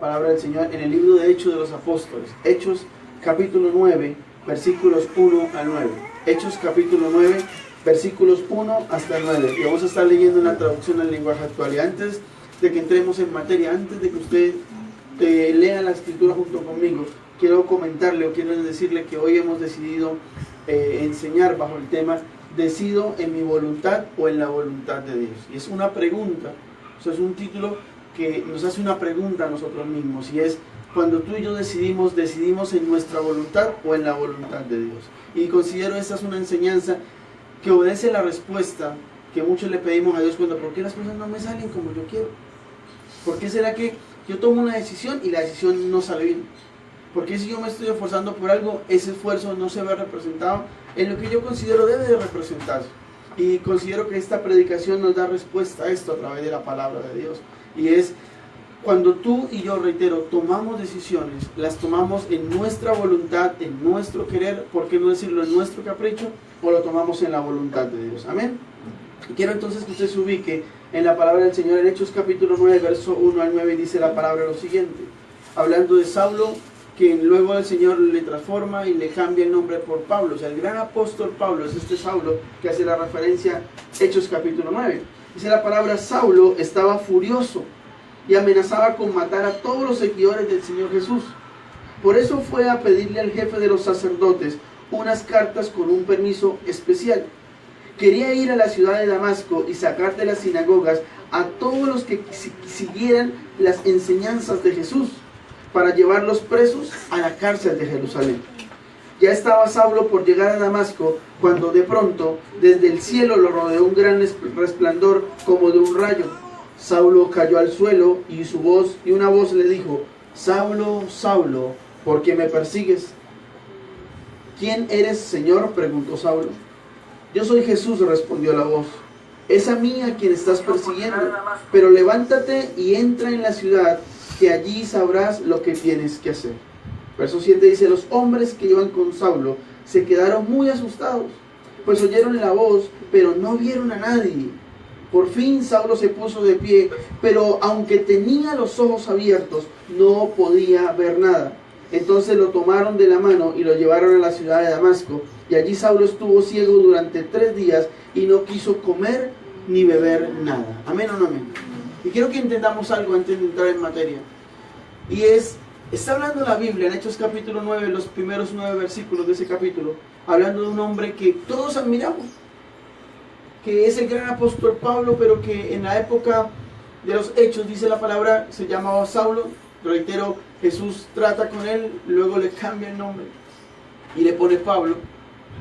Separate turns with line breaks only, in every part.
Palabra del Señor en el libro de Hechos de los Apóstoles, Hechos capítulo 9, versículos 1 al 9. Hechos capítulo 9, versículos 1 hasta el 9. Y vamos a estar leyendo una traducción al lenguaje actual. Y antes de que entremos en materia, antes de que usted lea la escritura junto conmigo, quiero comentarle o quiero decirle que hoy hemos decidido enseñar bajo el tema ¿decido en mi voluntad o en la voluntad de Dios? Y es una pregunta, o sea, es un título que nos hace una pregunta a nosotros mismos, y es: cuando tú y yo decidimos en nuestra voluntad o en la voluntad de Dios. Y considero esta es una enseñanza que obedece la respuesta que muchos le pedimos a Dios cuando: ¿por qué las cosas no me salen como yo quiero? ¿Por qué será que yo tomo una decisión y la decisión no sale bien? ¿Por qué si yo me estoy esforzando por algo, ese esfuerzo no se ve representado en lo que yo considero debe de representarse? Y considero que esta predicación nos da respuesta a esto a través de la palabra de Dios. Y es: cuando tú y yo, reitero, tomamos decisiones, las tomamos en nuestra voluntad, en nuestro querer, ¿por qué no decirlo en nuestro capricho? O lo tomamos en la voluntad de Dios. Amén. Y quiero entonces que usted se ubique en la palabra del Señor en Hechos capítulo 9, verso 1 al 9, y dice la palabra lo siguiente, hablando de Saulo, que luego el Señor le transforma y le cambia el nombre por Pablo. O sea, el gran apóstol Pablo es este Saulo que hace la referencia Hechos capítulo 9. Dice la palabra: Saulo estaba furioso y amenazaba con matar a todos los seguidores del Señor Jesús. Por eso fue a pedirle al jefe de los sacerdotes unas cartas con un permiso especial. Quería ir a la ciudad de Damasco y sacar de las sinagogas a todos los que siguieran las enseñanzas de Jesús, para llevarlos presos a la cárcel de Jerusalén. Ya estaba Saulo por llegar a Damasco, cuando de pronto desde el cielo lo rodeó un gran resplandor como de un rayo. Saulo cayó al suelo y una voz le dijo: Saulo, Saulo, ¿por qué me persigues? ¿Quién eres, Señor?, preguntó Saulo. Yo soy Jesús, respondió la voz. Es a mí a quien estás persiguiendo, pero levántate y entra en la ciudad, que allí sabrás lo que tienes que hacer. Verso 7 dice: los hombres que iban con Saulo se quedaron muy asustados, pues oyeron la voz, pero no vieron a nadie. Por fin Saulo se puso de pie, pero aunque tenía los ojos abiertos, no podía ver nada. Entonces lo tomaron de la mano y lo llevaron a la ciudad de Damasco, y allí Saulo estuvo ciego durante 3 días y no quiso comer ni beber nada. ¿Amén o no amén? Y quiero que entendamos algo antes de entrar en materia. Y está hablando la Biblia en Hechos capítulo 9, los primeros 9 versículos de ese capítulo, hablando de un hombre que todos admiramos, que es el gran apóstol Pablo, pero que en la época de los Hechos, dice la palabra, se llamaba Saulo. Reitero, Jesús trata con él, luego le cambia el nombre y le pone Pablo.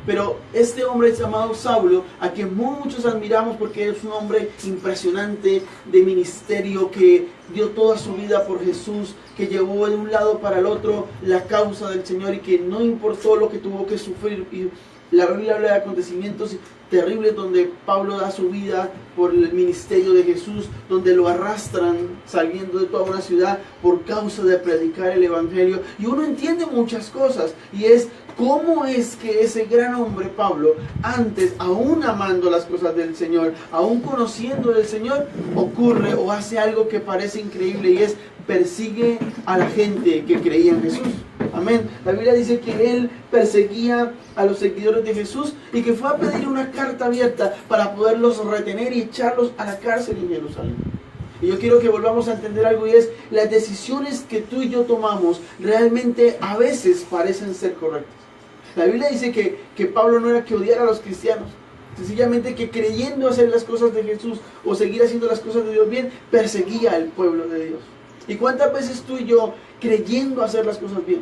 Pero este hombre es llamado Saulo, a quien muchos admiramos porque es un hombre impresionante de ministerio, que dio toda su vida por Jesús, que llevó de un lado para el otro la causa del Señor, y que no importó lo que tuvo que sufrir. Y la Biblia habla de acontecimientos terribles donde Pablo da su vida por el ministerio de Jesús, donde lo arrastran saliendo de toda una ciudad por causa de predicar el evangelio. Y uno entiende muchas cosas, y es cómo es que ese gran hombre Pablo, antes, aún amando las cosas del Señor, aún conociendo del Señor, ocurre o hace algo que parece increíble, y es: persigue a la gente que creía en Jesús. Amén. La Biblia dice que él perseguía a los seguidores de Jesús y que fue a pedir una carta abierta para poderlos retener y echarlos a la cárcel en Jerusalén. Y yo quiero que volvamos a entender algo, y es: las decisiones que tú y yo tomamos realmente a veces parecen ser correctas. La Biblia dice que Pablo no era que odiara a los cristianos, sencillamente que creyendo hacer las cosas de Jesús o seguir haciendo las cosas de Dios bien, perseguía al pueblo de Dios. ¿Y cuántas veces tú y yo, creyendo hacer las cosas bien,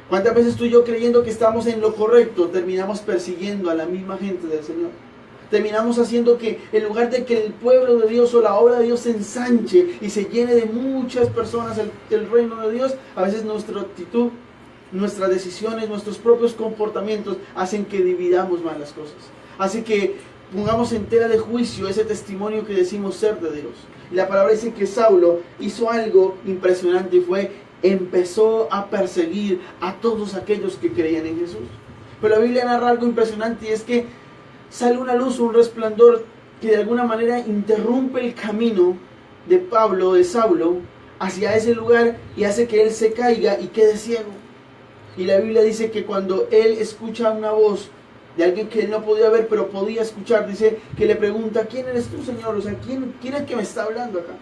cuántas veces tú y yo, creyendo que estamos en lo correcto, terminamos persiguiendo a la misma gente del Señor? Terminamos haciendo que, en lugar de que el pueblo de Dios o la obra de Dios se ensanche y se llene de muchas personas del reino de Dios, a veces nuestra actitud, nuestras decisiones, nuestros propios comportamientos hacen que dividamos más las cosas. Hace que pongamos en tela de juicio ese testimonio que decimos ser de Dios. Y la palabra dice que Saulo hizo algo impresionante, y empezó a perseguir a todos aquellos que creían en Jesús. Pero la Biblia narra algo impresionante, y es que sale una luz, un resplandor que de alguna manera interrumpe el camino de Saulo, hacia ese lugar y hace que él se caiga y quede ciego. Y la Biblia dice que cuando él escucha una voz de alguien que él no podía ver pero podía escuchar, dice que le pregunta: ¿quién eres tú, Señor? O sea, ¿quién es que me está hablando acá?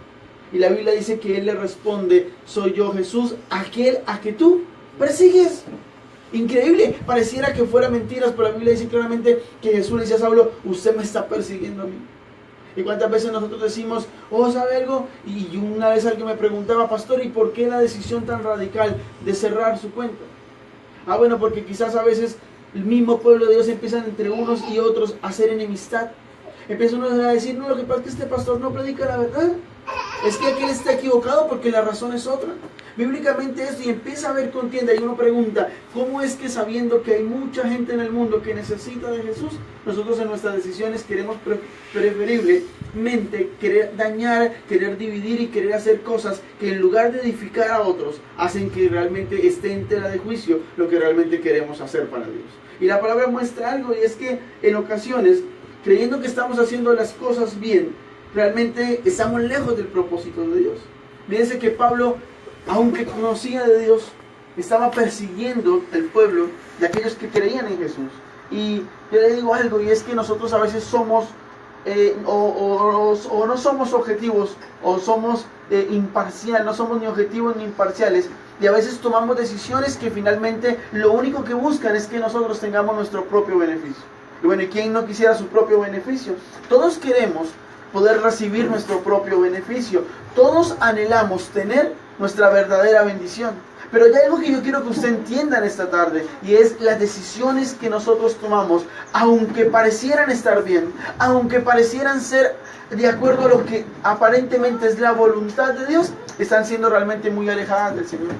Y la Biblia dice que él le responde: soy yo, Jesús, aquel a que tú persigues. Increíble, pareciera que fuera mentiras, pero la Biblia dice claramente que Jesús le dice a Saulo: usted me está persiguiendo a mí. Y cuántas veces nosotros decimos: oh, ¿sabe algo? Y una vez alguien me preguntaba: pastor, ¿y por qué la decisión tan radical de cerrar su cuenta? Ah, bueno, porque quizás a veces el mismo pueblo de Dios empiezan entre unos y otros a hacer enemistad. Empiezan unos a decir: no, lo que pasa es que este pastor no predica la verdad. Es que aquel está equivocado porque la razón es otra. Bíblicamente esto, y empieza a haber contienda, y uno pregunta: ¿cómo es que, sabiendo que hay mucha gente en el mundo que necesita de Jesús, nosotros en nuestras decisiones queremos preferiblemente querer dañar, querer dividir y querer hacer cosas que, en lugar de edificar a otros, hacen que realmente esté en tela de juicio lo que realmente queremos hacer para Dios? Y la palabra muestra algo, y es que en ocasiones, creyendo que estamos haciendo las cosas bien, realmente estamos lejos del propósito de Dios. Fíjense que Pablo, aunque conocía de Dios, estaba persiguiendo el pueblo de aquellos que creían en Jesús. Y yo le digo algo, y es que nosotros a veces somos o no somos objetivos, o somos imparciales, no somos ni objetivos ni imparciales, y a veces tomamos decisiones que finalmente lo único que buscan es que nosotros tengamos nuestro propio beneficio. Y bueno, ¿y quién no quisiera su propio beneficio? Todos queremos poder recibir nuestro propio beneficio. Todos anhelamos tener nuestra verdadera bendición. Pero hay algo que yo quiero que usted entienda en esta tarde, y es las decisiones que nosotros tomamos, aunque parecieran estar bien, aunque parecieran ser de acuerdo a lo que aparentemente es la voluntad de Dios, están siendo realmente muy alejadas del Señor.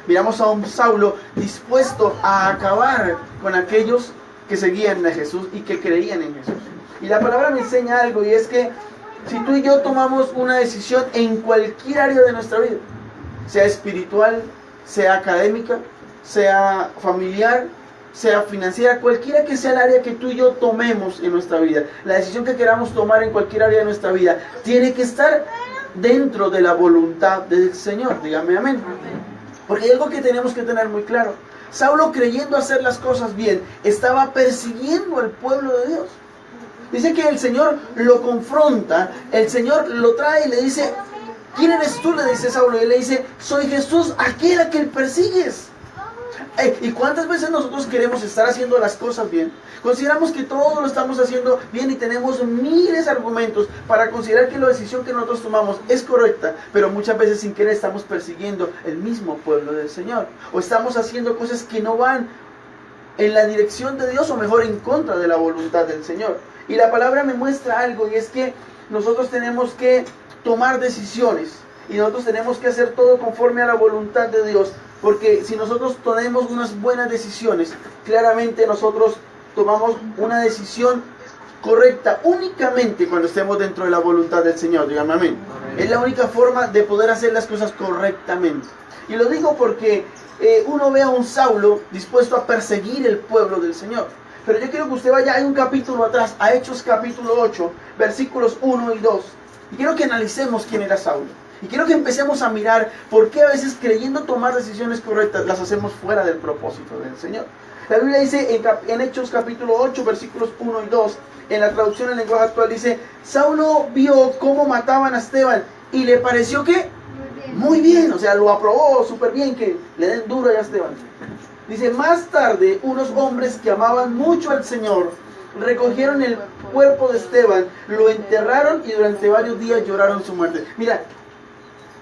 Miramos a un Saulo dispuesto a acabar con aquellos que seguían a Jesús y que creían en Jesús. Y la palabra me enseña algo, y es que si tú y yo tomamos una decisión en cualquier área de nuestra vida, sea espiritual, sea académica, sea familiar, sea financiera, cualquiera que sea el área que tú y yo tomemos en nuestra vida, la decisión que queramos tomar en cualquier área de nuestra vida, tiene que estar dentro de la voluntad del Señor. Dígame amén. Porque hay algo que tenemos que tener muy claro. Saulo, creyendo hacer las cosas bien, estaba persiguiendo al pueblo de Dios. Dice que el Señor lo confronta, el Señor lo trae y le dice: ¿quién eres tú?, le dice Saulo, y le dice: soy Jesús, aquel a quien persigues. ¿Y cuántas veces nosotros queremos estar haciendo las cosas bien? Consideramos que todo lo estamos haciendo bien y tenemos miles de argumentos para considerar que la decisión que nosotros tomamos es correcta, pero muchas veces sin querer estamos persiguiendo el mismo pueblo del Señor, o estamos haciendo cosas que no van en la dirección de Dios, o mejor, en contra de la voluntad del Señor. Y la palabra me muestra algo, y es que nosotros tenemos que tomar decisiones, y nosotros tenemos que hacer todo conforme a la voluntad de Dios, porque si nosotros tomamos unas buenas decisiones, claramente nosotros tomamos una decisión correcta únicamente cuando estemos dentro de la voluntad del Señor. Dígame amén. Es la única forma de poder hacer las cosas correctamente. Y lo digo porque uno ve a un Saulo dispuesto a perseguir el pueblo del Señor. Pero yo quiero que usted vaya, hay un capítulo atrás, a Hechos capítulo 8, versículos 1 y 2. Y quiero que analicemos quién era Saulo. Y quiero que empecemos a mirar por qué a veces, creyendo tomar decisiones correctas, las hacemos fuera del propósito del Señor. La Biblia dice en Hechos capítulo 8, versículos 1 y 2, en la traducción en lenguaje actual dice: Saulo vio cómo mataban a Esteban y le pareció que muy bien, o sea, lo aprobó súper bien, que le den duro a Esteban. Dice: más tarde unos hombres que amaban mucho al Señor recogieron el cuerpo de Esteban, lo enterraron y durante varios días lloraron su muerte. Mira,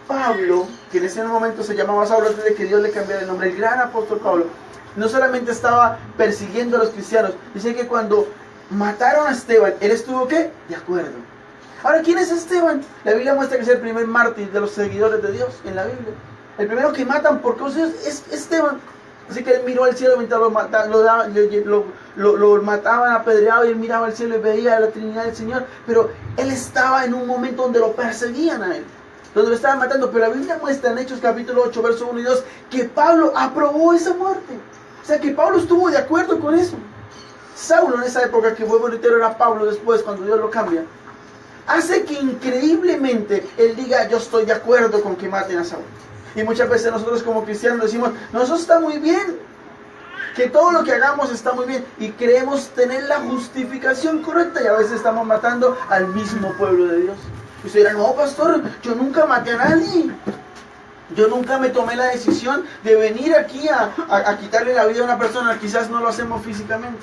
Pablo, que en ese momento se llamaba Saulo antes de que Dios le cambiara el nombre, el gran apóstol Pablo, no solamente estaba persiguiendo a los cristianos, dice que cuando mataron a Esteban, él estuvo ¿qué? De acuerdo. Ahora, ¿quién es Esteban? La Biblia muestra que es el primer mártir de los seguidores de Dios en la Biblia. El primero que matan por causa de Dios es Esteban. Así que él miró al cielo mientras lo mataban apedreado, y él miraba al cielo y veía la Trinidad del Señor. Pero él estaba en un momento donde lo perseguían a él, donde lo estaban matando. Pero la Biblia muestra en Hechos capítulo 8, versos 1 y 2, que Pablo aprobó esa muerte. O sea, que Pablo estuvo de acuerdo con eso. Saulo en esa época, que fue bolitero, era Pablo después, cuando Dios lo cambia. hace que increíblemente él diga, yo estoy de acuerdo con que maten a Saúl. Y muchas veces nosotros como cristianos decimos, no, eso está muy bien, que todo lo que hagamos está muy bien, y creemos tener la justificación correcta, y a veces estamos matando al mismo pueblo de Dios. Y usted dirá, no, pastor, yo nunca maté a nadie. Yo nunca me tomé la decisión de venir aquí a quitarle la vida a una persona. Quizás no lo hacemos físicamente,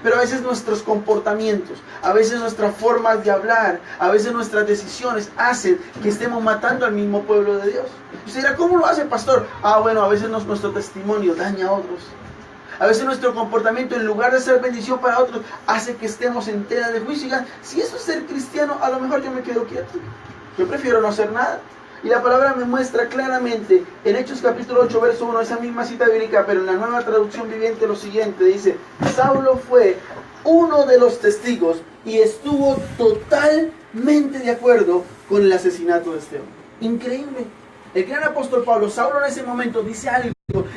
pero a veces nuestros comportamientos, a veces nuestras formas de hablar, a veces nuestras decisiones hacen que estemos matando al mismo pueblo de Dios. Y usted dirá, ¿cómo lo hace, pastor? Bueno, a veces nuestro testimonio daña a otros. A veces nuestro comportamiento, en lugar de ser bendición para otros, hace que estemos en tela de juicio. Y digan, si eso es ser cristiano, a lo mejor yo me quedo quieto. Yo prefiero no hacer nada. Y la palabra me muestra claramente en Hechos capítulo 8, verso 1, esa misma cita bíblica, pero en la Nueva Traducción Viviente lo siguiente, dice, Saulo fue uno de los testigos y estuvo totalmente de acuerdo con el asesinato de Esteban. Increíble. El gran apóstol Pablo, Saulo en ese momento dice algo,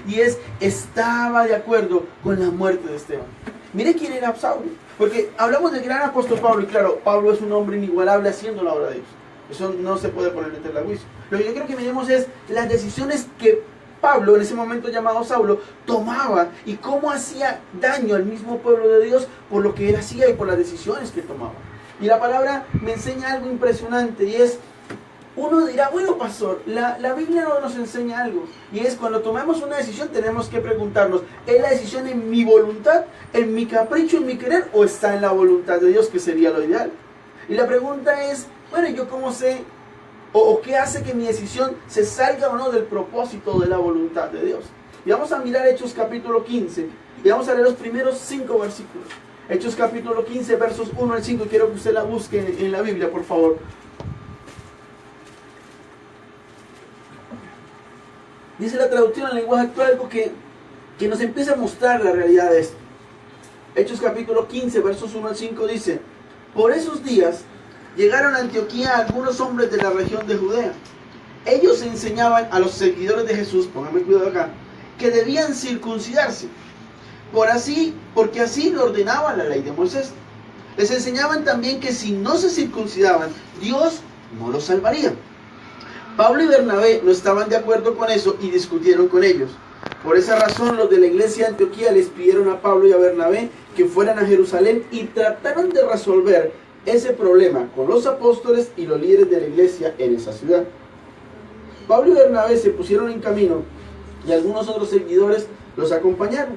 y estaba de acuerdo con la muerte de Esteban. Mire quién era Saulo, porque hablamos del gran apóstol Pablo, y claro, Pablo es un hombre inigualable haciendo la obra de Dios. Eso no se puede poner en tela de juicio. Lo que yo creo que miremos es las decisiones que Pablo, en ese momento llamado Saulo, tomaba y cómo hacía daño al mismo pueblo de Dios por lo que él hacía y por las decisiones que tomaba. Y la palabra me enseña algo impresionante, y es, uno dirá, bueno, pastor, la Biblia no nos enseña algo, y es cuando tomamos una decisión tenemos que preguntarnos, ¿es la decisión en mi voluntad, en mi capricho, en mi querer, o está en la voluntad de Dios, que sería lo ideal? Y la pregunta es, bueno, ¿yo cómo sé o qué hace que mi decisión se salga o no del propósito de la voluntad de Dios? Y vamos a mirar Hechos capítulo 15 y vamos a leer los primeros 5 versículos. Hechos capítulo 15, versos 1 al 5, quiero que usted la busque en la Biblia, por favor. Dice la traducción al lenguaje actual algo que nos empieza a mostrar la realidad de esto. Hechos capítulo 15, versos 1 al 5 dice, por esos días llegaron a Antioquía algunos hombres de la región de Judea. Ellos enseñaban a los seguidores de Jesús, póngame cuidado acá, que debían circuncidarse, porque así lo ordenaba la ley de Moisés. Les enseñaban también que si no se circuncidaban, Dios no los salvaría. Pablo y Bernabé no estaban de acuerdo con eso y discutieron con ellos. Por esa razón los de la iglesia de Antioquía les pidieron a Pablo y a Bernabé que fueran a Jerusalén y trataron de resolver ese problema con los apóstoles y los líderes de la iglesia en esa ciudad. Pablo y Bernabé se pusieron en camino y algunos otros seguidores los acompañaron.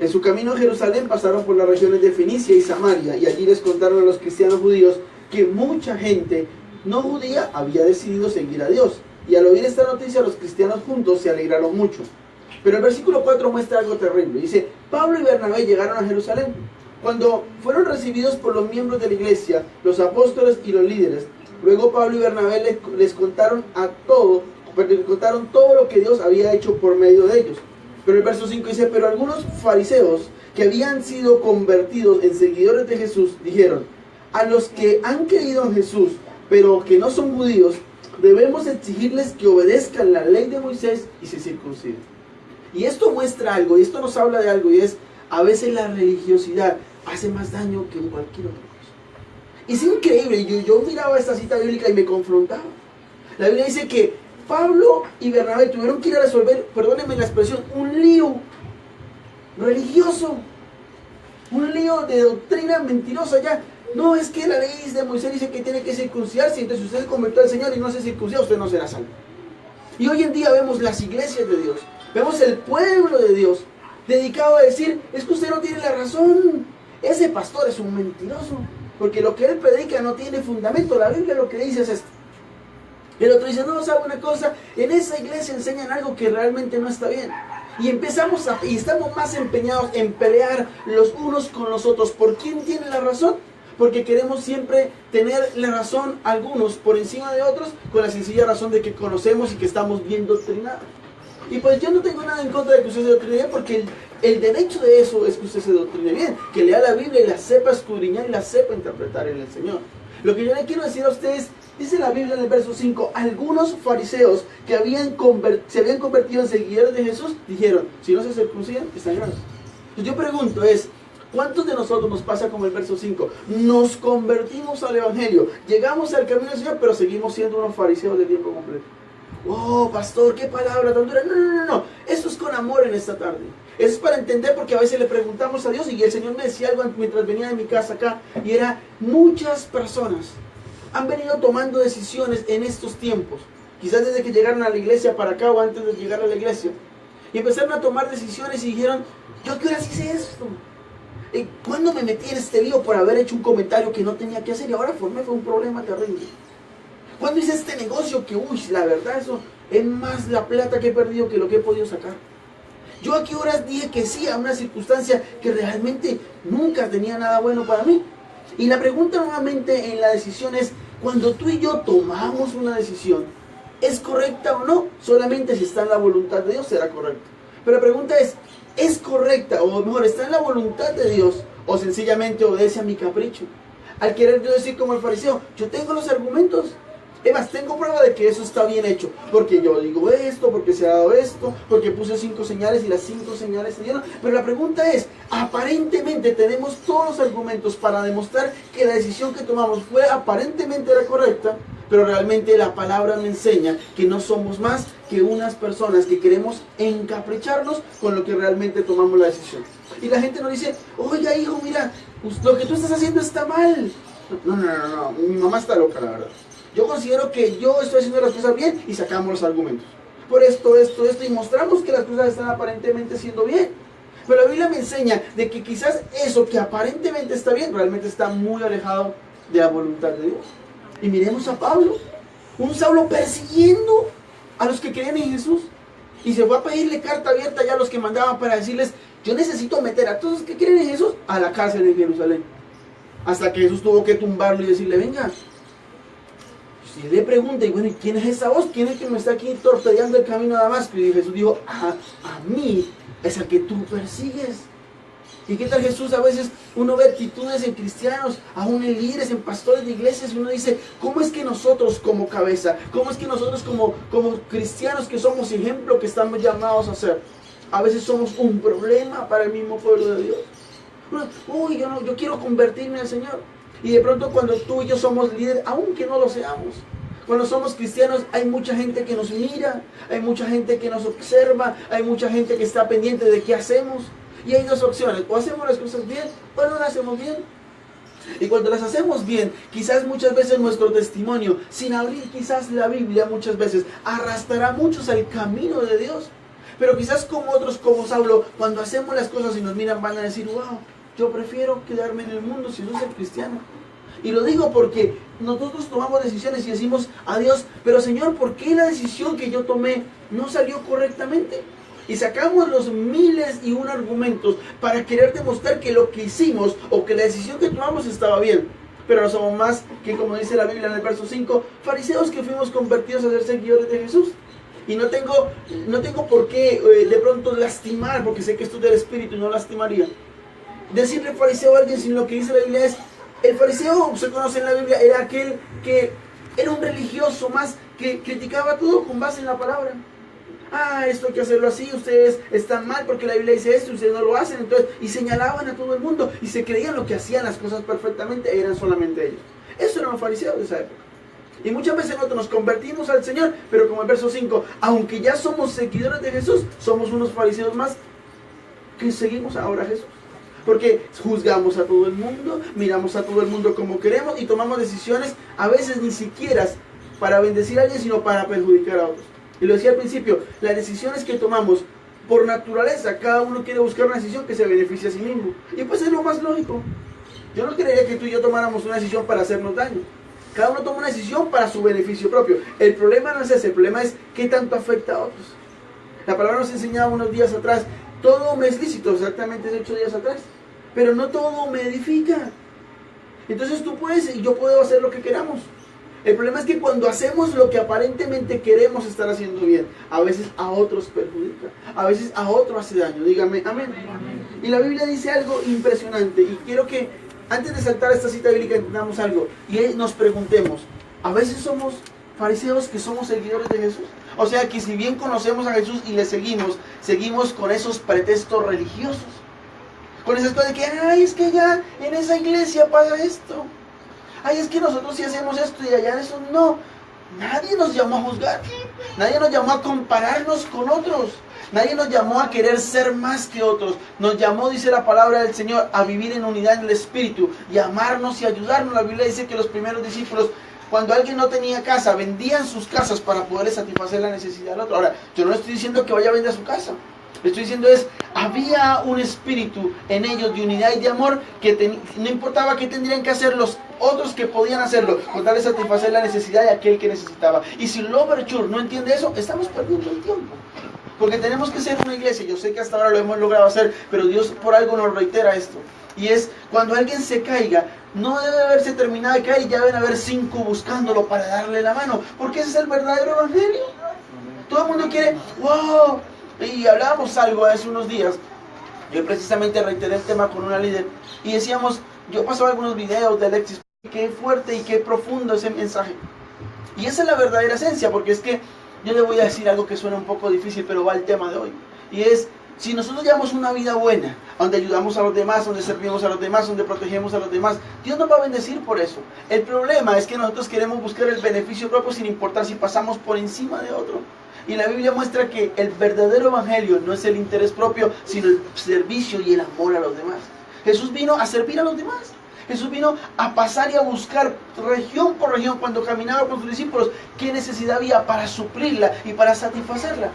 En su camino a Jerusalén pasaron por las regiones de Fenicia y Samaria, y allí les contaron a los cristianos judíos que mucha gente no judía había decidido seguir a Dios. Y al oír esta noticia, los cristianos juntos se alegraron mucho. Pero el versículo 4 muestra algo terrible. Dice, Pablo y Bernabé llegaron a Jerusalén. Cuando fueron recibidos por los miembros de la iglesia, los apóstoles y los líderes, luego Pablo y Bernabé les contaron todo lo que Dios había hecho por medio de ellos. Pero el verso 5 dice, pero algunos fariseos que habían sido convertidos en seguidores de Jesús dijeron, a los que han creído en Jesús, pero que no son judíos, debemos exigirles que obedezcan la ley de Moisés y se circunciden. Y esto muestra algo, y esto nos habla de algo, y es, a veces la religiosidad hace más daño que cualquier otra cosa. Es increíble, yo miraba esta cita bíblica y me confrontaba. La Biblia dice que Pablo y Bernabé tuvieron que ir a resolver, perdónenme la expresión, un lío religioso, un lío de doctrina mentirosa ya. No, es que la ley de Moisés dice que tiene que circuncidarse, entonces si usted se convirtió al Señor y no se circuncida, usted no será salvo. Y hoy en día vemos las iglesias de Dios, vemos el pueblo de Dios dedicado a decir, es que usted no tiene la razón, ese pastor es un mentiroso, porque lo que él predica no tiene fundamento, la Biblia lo que dice es esto. El otro dice, no, ¿sabe una cosa? En esa iglesia enseñan algo que realmente no está bien. Y estamos más empeñados en pelear los unos con los otros. ¿Por quién tiene la razón? Porque queremos siempre tener la razón algunos por encima de otros, con la sencilla razón de que conocemos y que estamos bien doctrinados. Y pues yo no tengo nada en contra de que usted se doctrine bien, porque el derecho de eso es que usted se doctrine bien, que lea la Biblia y la sepa escudriñar y la sepa interpretar en el Señor. Lo que yo le quiero decir a ustedes, dice la Biblia en el verso 5, algunos fariseos que se habían convertido en seguidores de Jesús, dijeron, si no se circuncidan, están graves. Entonces yo pregunto ¿Cuántos de nosotros nos pasa como el verso 5? Nos convertimos al Evangelio, llegamos al camino del Señor, pero seguimos siendo unos fariseos de tiempo completo. Oh, pastor, qué palabra tan dura. No. Eso es con amor en esta tarde. Eso es para entender, porque a veces le preguntamos a Dios, y el Señor me decía algo mientras venía de mi casa acá, y era: muchas personas han venido tomando decisiones en estos tiempos, quizás desde que llegaron a la iglesia para acá o antes de llegar a la iglesia, y empezaron a tomar decisiones y dijeron: ¿yo qué horas hice esto? ¿Cuándo me metí en este lío por haber hecho un comentario que no tenía que hacer y ahora fue un problema terrible? ¿Cuándo hice este negocio que, la verdad, eso es más la plata que he perdido que lo que he podido sacar? ¿Yo a qué horas dije que sí a una circunstancia que realmente nunca tenía nada bueno para mí? Y la pregunta nuevamente en la decisión es: cuando tú y yo tomamos una decisión, ¿es correcta o no? Solamente si está en la voluntad de Dios será correcta. Pero la pregunta ¿es correcta, o mejor, está en la voluntad de Dios, o sencillamente obedece a mi capricho? Al querer yo decir como el fariseo: yo tengo los argumentos, es más, tengo prueba de que eso está bien hecho, porque yo digo esto, porque se ha dado esto, porque puse 5 señales y las 5 señales se dieron. Pero la pregunta es: aparentemente tenemos todos los argumentos para demostrar que la decisión que tomamos fue aparentemente la correcta, pero realmente la palabra me enseña que no somos más que unas personas que queremos encapricharnos con lo que realmente tomamos la decisión. Y la gente nos dice: oiga, hijo, mira, pues, lo que tú estás haciendo está mal. No, mi mamá está loca, la verdad. Yo considero que yo estoy haciendo las cosas bien, y sacamos los argumentos. Por esto, y mostramos que las cosas están aparentemente siendo bien. Pero la Biblia me enseña de que quizás eso que aparentemente está bien, realmente está muy alejado de la voluntad de Dios. Y miremos a Pablo, un Saulo persiguiendo a los que creían en Jesús. Y se fue a pedirle carta abierta ya a los que mandaban para decirles: yo necesito meter a todos los que creen en Jesús a la cárcel en Jerusalén. Hasta que Jesús tuvo que tumbarlo y decirle: venga. Si le pregunta: y bueno, ¿y quién es esa voz? ¿Quién es el que me está aquí torpedeando el camino a Damasco? Y Jesús dijo: a mí es al que tú persigues. ¿Y qué tal Jesús? A veces uno ve actitudes en cristianos, aún en líderes, en pastores de iglesias, y uno dice: ¿cómo es que nosotros como cabeza, cómo es que nosotros como cristianos que somos ejemplo, que estamos llamados a ser, a veces somos un problema para el mismo pueblo de Dios? Yo quiero convertirme al Señor. Y de pronto, cuando tú y yo somos líderes, aunque no lo seamos, cuando somos cristianos, hay mucha gente que nos mira, hay mucha gente que nos observa, hay mucha gente que está pendiente de qué hacemos. Y hay 2 opciones: o hacemos las cosas bien, o no las hacemos bien. Y cuando las hacemos bien, quizás muchas veces nuestro testimonio, sin abrir quizás la Biblia, muchas veces arrastrará a muchos al camino de Dios. Pero quizás como otros, como Saulo, cuando hacemos las cosas y nos miran, van a decir: wow, yo prefiero quedarme en el mundo si no ser cristiano. Y lo digo porque nosotros tomamos decisiones y decimos a Dios: pero Señor, ¿por qué la decisión que yo tomé no salió correctamente? Y sacamos los miles y un argumentos para querer demostrar que lo que hicimos o que la decisión que tomamos estaba bien. Pero no somos más que, como dice la Biblia en el verso 5, fariseos que fuimos convertidos a ser seguidores de Jesús. Y no tengo por qué de pronto lastimar, porque sé que esto es del Espíritu y no lastimaría. Decirle fariseo a alguien, sino lo que dice la Biblia es: el fariseo, se conoce en la Biblia, era aquel que era un religioso más, que criticaba todo con base en la palabra. Esto hay que hacerlo así, ustedes están mal porque la Biblia dice esto y ustedes no lo hacen. Entonces, y señalaban a todo el mundo y se creían lo que hacían las cosas perfectamente, eran solamente ellos. Eso eran los fariseos de esa época. Y muchas veces nosotros nos convertimos al Señor, pero como el verso 5, aunque ya somos seguidores de Jesús, somos unos fariseos más que seguimos ahora a Jesús. Porque juzgamos a todo el mundo, miramos a todo el mundo como queremos y tomamos decisiones a veces ni siquiera para bendecir a alguien, sino para perjudicar a otros. Y lo decía al principio, las decisiones que tomamos por naturaleza, cada uno quiere buscar una decisión que se beneficie a sí mismo. Y pues es lo más lógico. Yo no creería que tú y yo tomáramos una decisión para hacernos daño. Cada uno toma una decisión para su beneficio propio. El problema no es ese, el problema es qué tanto afecta a otros. La palabra nos enseñaba unos días atrás: todo me es lícito, exactamente 8 días atrás, pero no todo me edifica. Entonces tú puedes y yo puedo hacer lo que queramos. El problema es que cuando hacemos lo que aparentemente queremos estar haciendo bien, a veces a otros perjudica, a veces a otro hace daño. Dígame amén. Y la Biblia dice algo impresionante, y quiero que antes de saltar a esta cita bíblica entendamos algo y nos preguntemos: ¿a veces somos fariseos que somos seguidores de Jesús? O sea que si bien conocemos a Jesús y le seguimos con esos pretextos religiosos. Con esas cosas de que, ay, es que ya en esa iglesia pasa esto. Ay, es que nosotros sí hacemos esto y allá eso no. Nadie nos llamó a juzgar. Nadie nos llamó a compararnos con otros. Nadie nos llamó a querer ser más que otros. Nos llamó, dice la palabra del Señor, a vivir en unidad en el Espíritu y amarnos y ayudarnos. La Biblia dice que los primeros discípulos, cuando alguien no tenía casa, vendían sus casas para poder satisfacer la necesidad del otro. Ahora, yo no estoy diciendo que vaya a vender su casa. Lo que estoy diciendo es, había un espíritu en ellos de unidad y de amor que no importaba qué tendrían que hacer los otros que podían hacerlo, con tal de satisfacer la necesidad de aquel que necesitaba. Y si el Overture no entiende eso, estamos perdiendo el tiempo. Porque tenemos que ser una iglesia. Yo sé que hasta ahora lo hemos logrado hacer, pero Dios por algo nos reitera esto. Y es, cuando alguien se caiga, no debe haberse terminado de caer y ya deben haber 5 buscándolo para darle la mano. Porque ese es el verdadero evangelio. Todo el mundo quiere, wow. Y hablábamos algo hace unos días. Yo precisamente reiteré el tema con una líder. Y decíamos, yo pasaba algunos videos de Alexis. Qué fuerte y qué profundo ese mensaje. Y esa es la verdadera esencia, porque es que yo le voy a decir algo que suena un poco difícil, pero va al tema de hoy. Y es, si nosotros llevamos una vida buena, donde ayudamos a los demás, donde servimos a los demás, donde protegemos a los demás, Dios nos va a bendecir por eso. El problema es que nosotros queremos buscar el beneficio propio sin importar si pasamos por encima de otro. Y la Biblia muestra que el verdadero evangelio no es el interés propio, sino el servicio y el amor a los demás. Jesús vino a servir a los demás. Jesús vino a pasar y a buscar región por región cuando caminaba con sus discípulos qué necesidad había para suplirla y para satisfacerla.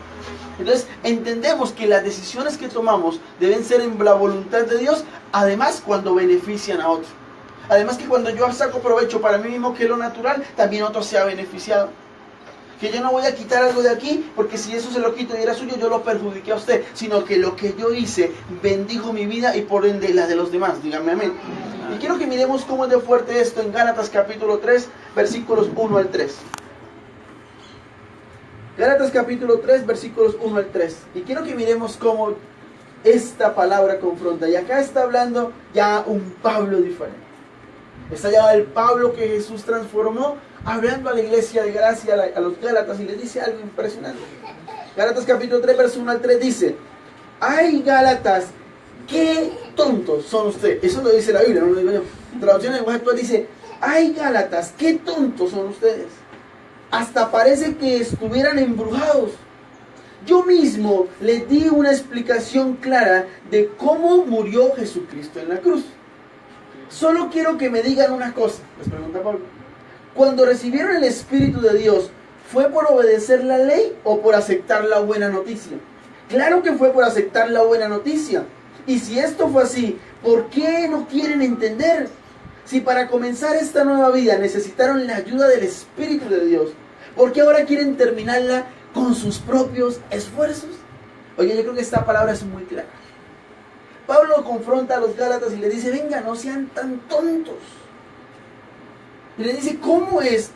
Entonces entendemos que las decisiones que tomamos deben ser en la voluntad de Dios, además cuando benefician a otros. Además que cuando yo saco provecho para mí mismo, que es lo natural, también otro se ha beneficiado. Que yo no voy a quitar algo de aquí, porque si eso se lo quito y era suyo, yo lo perjudiqué a usted, sino que lo que yo hice bendijo mi vida y por ende la de los demás. Díganme amén. Y quiero que miremos cómo es de fuerte esto en Gálatas capítulo 3, versículos 1 al 3. Gálatas capítulo 3, versículos 1 al 3. Y quiero que miremos cómo esta palabra confronta. Y acá está hablando ya un Pablo diferente. Está ya el Pablo que Jesús transformó, hablando a la iglesia de Gracia, a los Gálatas, y les dice algo impresionante. Gálatas capítulo 3, verso 1 al 3 dice: ¡ay, Gálatas, qué tontos son ustedes! Eso lo dice la Biblia, no lo digo yo. Traducción en lenguaje actual dice: ¡ay, Gálatas, qué tontos son ustedes! Hasta parece que estuvieran embrujados. Yo mismo les di una explicación clara de cómo murió Jesucristo en la cruz. Solo quiero que me digan una cosa, les pregunta Pablo. Cuando recibieron el Espíritu de Dios, ¿fue por obedecer la ley o por aceptar la buena noticia? Claro que fue por aceptar la buena noticia. Y si esto fue así, ¿por qué no quieren entender? Si para comenzar esta nueva vida necesitaron la ayuda del Espíritu de Dios, ¿por qué ahora quieren terminarla con sus propios esfuerzos? Oye, yo creo que esta palabra es muy clara. Pablo confronta a los Gálatas y le dice: venga, no sean tan tontos. Y le dice: ¿cómo es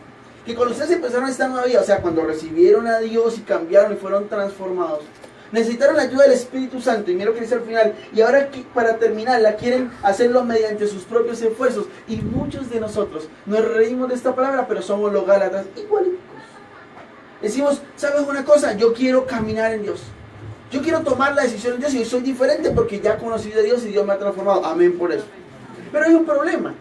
que cuando ustedes empezaron esta nueva vida, o sea, cuando recibieron a Dios y cambiaron y fueron transformados, necesitaron la ayuda del Espíritu Santo? Y mira lo que dice al final: y ahora para terminarla quieren hacerlo mediante sus propios esfuerzos. Y muchos de nosotros nos reímos de esta palabra, pero somos los Gálatas igualitos. Decimos: ¿sabes una cosa? Yo quiero caminar en Dios. Yo quiero tomar la decisión en Dios y soy diferente porque ya conocí de Dios y Dios me ha transformado. Amén por eso. Pero hay un problema.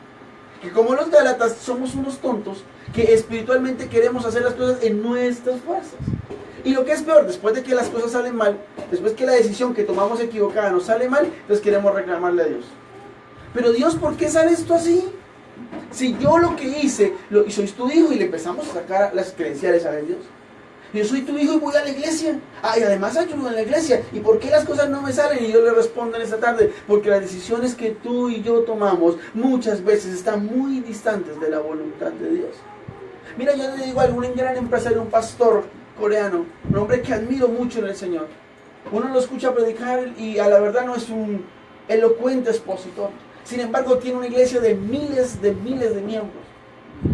Que como los Gálatas somos unos tontos que espiritualmente queremos hacer las cosas en nuestras fuerzas. Y lo que es peor, después de que las cosas salen mal, después que la decisión que tomamos equivocada nos sale mal, entonces queremos reclamarle a Dios. Pero Dios, ¿por qué sale esto así? Si yo lo que hice, y soy tu hijo, y le empezamos a sacar las credenciales a Dios. Yo soy tu hijo y voy a la iglesia. Y además ayudo en la iglesia. ¿Y por qué las cosas no me salen? Y yo le respondo en esta tarde: porque las decisiones que tú y yo tomamos muchas veces están muy distantes de la voluntad de Dios. Mira, yo le digo a algún gran empresario, un pastor coreano, un hombre que admiro mucho en el Señor. Uno lo escucha predicar y a la verdad no es un elocuente expositor. Sin embargo, tiene una iglesia de miles de miembros.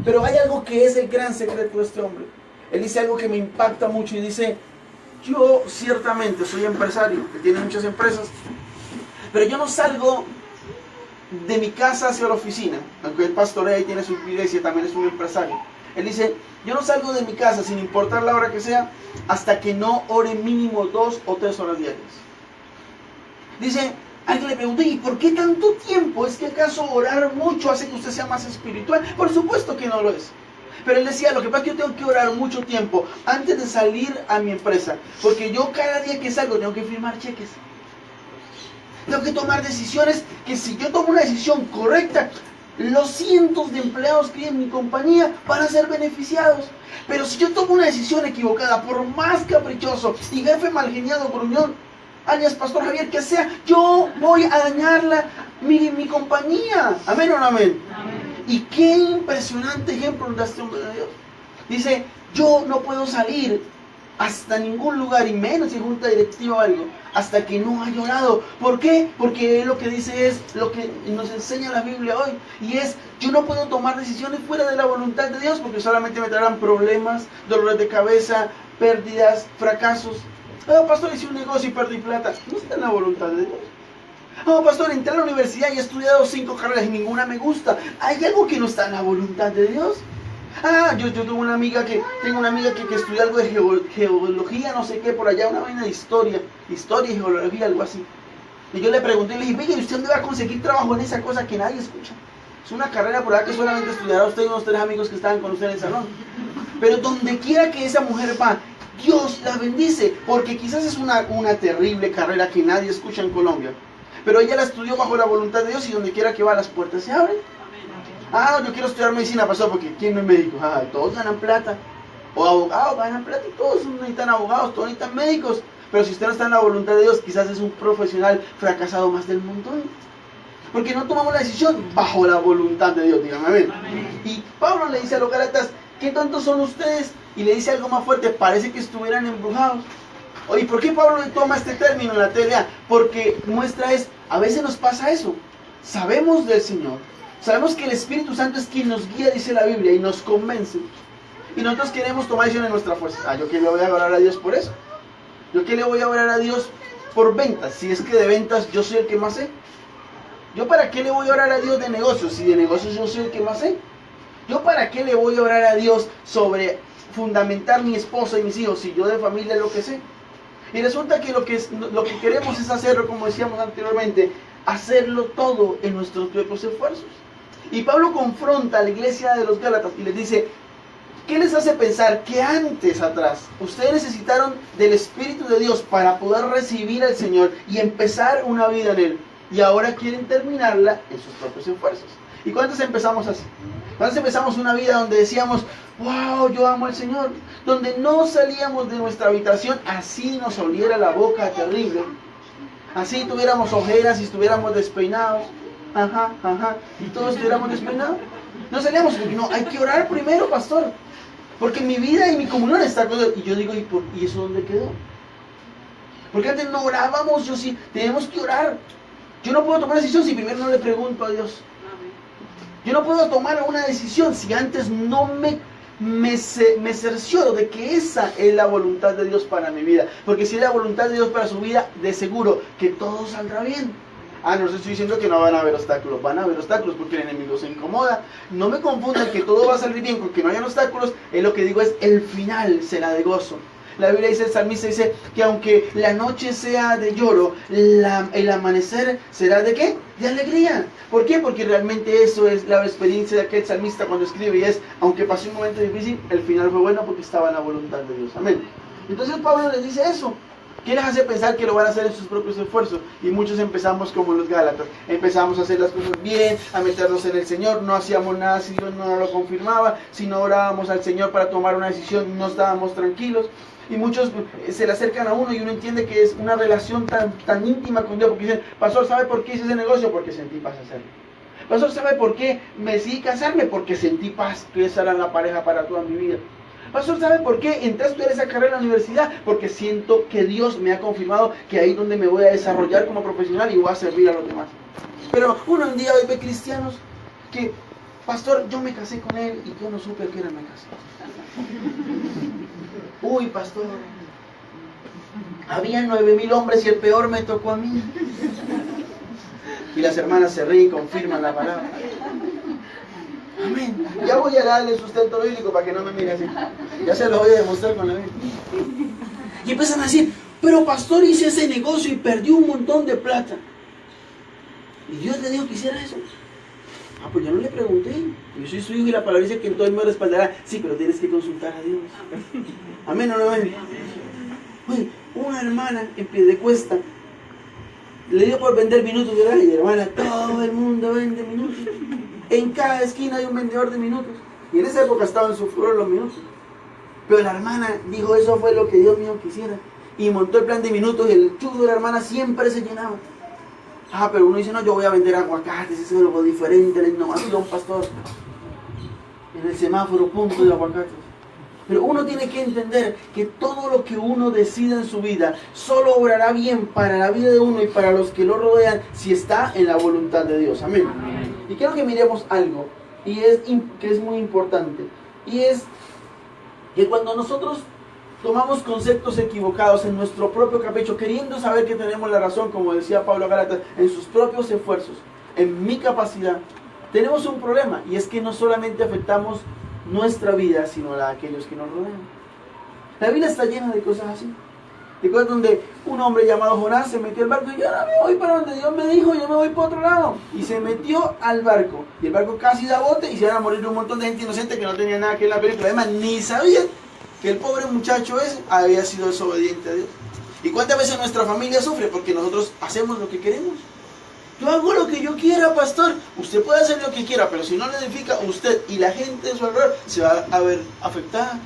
Pero hay algo que es el gran secreto de este hombre. Él dice algo que me impacta mucho y dice: yo ciertamente soy empresario, que tiene muchas empresas, pero yo no salgo de mi casa hacia la oficina, aunque él pastorea y tiene su iglesia, también es un empresario. Él dice: yo no salgo de mi casa, sin importar la hora que sea, hasta que no ore mínimo 2 o 3 horas diarias. Dice: Alguien le preguntó, ¿y por qué tanto tiempo? ¿Es que acaso orar mucho hace que usted sea más espiritual? Por supuesto que no lo es. Pero él decía, lo que pasa es que yo tengo que orar mucho tiempo antes de salir a mi empresa. Porque yo cada día que salgo tengo que firmar cheques. Tengo que tomar decisiones que si yo tomo una decisión correcta, los cientos de empleados que hay en mi compañía van a ser beneficiados. Pero si yo tomo una decisión equivocada, por más caprichoso y jefe malgeniado, gruñón, alias Pastor Javier, que sea, yo voy a dañar mi compañía. ¿Amén o no amén? Amén. Y qué impresionante ejemplo da este hombre de Dios. Dice, yo no puedo salir hasta ningún lugar, y menos si junta directiva o algo, hasta que no haya orado. ¿Por qué? Porque lo que dice es lo que nos enseña la Biblia hoy, y es, yo no puedo tomar decisiones fuera de la voluntad de Dios, porque solamente me traerán problemas, dolores de cabeza, pérdidas, fracasos. Oh, pastor, hice un negocio y perdí plata. No está en la voluntad de Dios. Oh, pastor, entré a la universidad y he estudiado 5 carreras y ninguna me gusta. Hay algo que no está en la voluntad de Dios. Yo tengo una amiga que estudia algo de geología, no sé qué, por allá, una vaina de historia y geología, algo así. Y yo le pregunté y le dije, ¿y usted dónde va a conseguir trabajo en esa cosa que nadie escucha? Es una carrera por allá que solamente estudiará usted y unos 3 amigos que estaban con usted en el salón. Pero donde quiera que esa mujer va, Dios la bendice, porque quizás es una terrible carrera que nadie escucha en Colombia. Pero ella la estudió bajo la voluntad de Dios y donde quiera que va las puertas se abren. Yo quiero estudiar medicina, pastor, porque ¿quién no es médico? Todos ganan plata. O abogados ganan plata y todos necesitan abogados, todos necesitan médicos. Pero si usted no está en la voluntad de Dios, quizás es un profesional fracasado más del montón. Porque no tomamos la decisión bajo la voluntad de Dios, dígame amén. Y Pablo le dice a los Gálatas, ¿qué tontos son ustedes? Y le dice algo más fuerte, parece que estuvieran embrujados. ¿Y por qué Pablo toma este término en la TLA? Porque muestra a veces nos pasa eso. Sabemos del Señor, sabemos que el Espíritu Santo es quien nos guía, dice la Biblia, y nos convence. Y nosotros queremos tomar decisiones en nuestra fuerza. ¿Yo qué le voy a orar a Dios por eso? ¿Yo qué le voy a orar a Dios por ventas? Si es que de ventas yo soy el que más sé. ¿Yo para qué le voy a orar a Dios de negocios? Si de negocios yo soy el que más sé. ¿Yo para qué le voy a orar a Dios sobre fundamentar mi esposa y mis hijos? Si yo de familia es lo que sé. Y resulta que lo que queremos es hacerlo, como decíamos anteriormente, hacerlo todo en nuestros propios esfuerzos. Y Pablo confronta a la iglesia de los Gálatas y les dice, ¿qué les hace pensar que antes atrás ustedes necesitaron del Espíritu de Dios para poder recibir al Señor y empezar una vida en Él? Y ahora quieren terminarla en sus propios esfuerzos. ¿Y cuántos empezamos así? ¿Cuántos empezamos una vida donde decíamos, wow, yo amo al Señor? Donde no salíamos de nuestra habitación, así nos oliera la boca terrible. Así tuviéramos ojeras y estuviéramos despeinados. Y todos estuviéramos despeinados. No salíamos, porque no, hay que orar primero, pastor. Porque mi vida y mi comunión está con Dios. Y yo digo, ¿y eso dónde quedó? Porque antes no orábamos, yo sí, tenemos que orar. Yo no puedo tomar decisión si primero no le pregunto a Dios. Yo no puedo tomar una decisión si antes no me cercioro de que esa es la voluntad de Dios para mi vida. Porque si es la voluntad de Dios para su vida, de seguro que todo saldrá bien. No les estoy diciendo que no van a haber obstáculos. Van a haber obstáculos porque el enemigo se incomoda. No me confundan que todo va a salir bien porque no hayan obstáculos. Lo que digo es, el final será de gozo. La Biblia dice, el salmista dice que aunque la noche sea de lloro, el amanecer será ¿de qué? De alegría. ¿Por qué? Porque realmente eso es la experiencia de aquel salmista cuando escribe, y es, aunque pasó un momento difícil, el final fue bueno porque estaba en la voluntad de Dios. Amén. Entonces Pablo les dice eso. ¿Qué les hace pensar que lo van a hacer en sus propios esfuerzos? Y muchos empezamos como los Gálatas. Empezamos a hacer las cosas bien, a meternos en el Señor. No hacíamos nada si Dios no lo confirmaba. Si no orábamos al Señor para tomar una decisión, no estábamos tranquilos. Y muchos se le acercan a uno y uno entiende que es una relación tan íntima con Dios. Porque dicen, pastor, ¿sabe por qué hice ese negocio? Porque sentí paz hacerlo. Pastor, ¿sabe por qué me decidí casarme? Porque sentí paz, que esa era la pareja para toda mi vida. Pastor, ¿sabe por qué entré a estudiar esa carrera en la universidad? Porque siento que Dios me ha confirmado que ahí es donde me voy a desarrollar como profesional y voy a servir a los demás. Pero uno en día hoy ve cristianos que, pastor, yo me casé con él y yo no supe a qué hora me casé. Uy, pastor, había 9,000 hombres y el peor me tocó a mí. Y las hermanas se ríen y confirman la palabra. Amén. Ya voy a darle sustento bíblico para que no me mire así. Ya se lo voy a demostrar con la Biblia. Y empiezan a decir, pero pastor, hice ese negocio y perdí un montón de plata. ¿Y Dios le dijo que hiciera eso? Ah, pues yo no le pregunté. Yo soy su hijo y la palabra dice que en todo me respaldará. Sí, pero tienes que consultar a Dios. Amén o no amén. Oye, una hermana en Piedecuesta le dio por vender minutos. Y hermana, todo el mundo vende minutos. En cada esquina hay un vendedor de minutos. Y en esa época estaba en su furor los minutos. Pero la hermana dijo, eso fue lo que Dios mío quisiera. Y montó el plan de minutos y el chudo de la hermana siempre se llenaba. Ah, pero uno dice, no, yo voy a vender aguacates, eso es algo diferente, la innovación, pastor. En el semáforo, punto de aguacates. Pero uno tiene que entender que todo lo que uno decida en su vida solo obrará bien para la vida de uno y para los que lo rodean si está en la voluntad de Dios. Amén. Y quiero que miremos algo que es muy importante. Y es que cuando nosotros tomamos conceptos equivocados en nuestro propio capricho, queriendo saber que tenemos la razón, como decía Pablo a Gálatas, en sus propios esfuerzos, en mi capacidad, tenemos un problema, y es que no solamente afectamos nuestra vida, sino la de aquellos que nos rodean. La Biblia está llena de cosas así. De cosas donde un hombre llamado Jonás se metió al barco y yo ahora me voy para donde Dios me dijo, yo me voy para otro lado. Y se metió al barco, y el barco casi da bote y se van a morir un montón de gente inocente que no tenía nada que ver en la película. Además, ni sabían que el pobre muchacho ese había sido desobediente a Dios. ¿Y cuántas veces nuestra familia sufre? Porque nosotros hacemos lo que queremos. Yo hago lo que yo quiera, pastor. Usted puede hacer lo que quiera, pero si no le edifica, usted y la gente de su alrededor se va a ver afectada.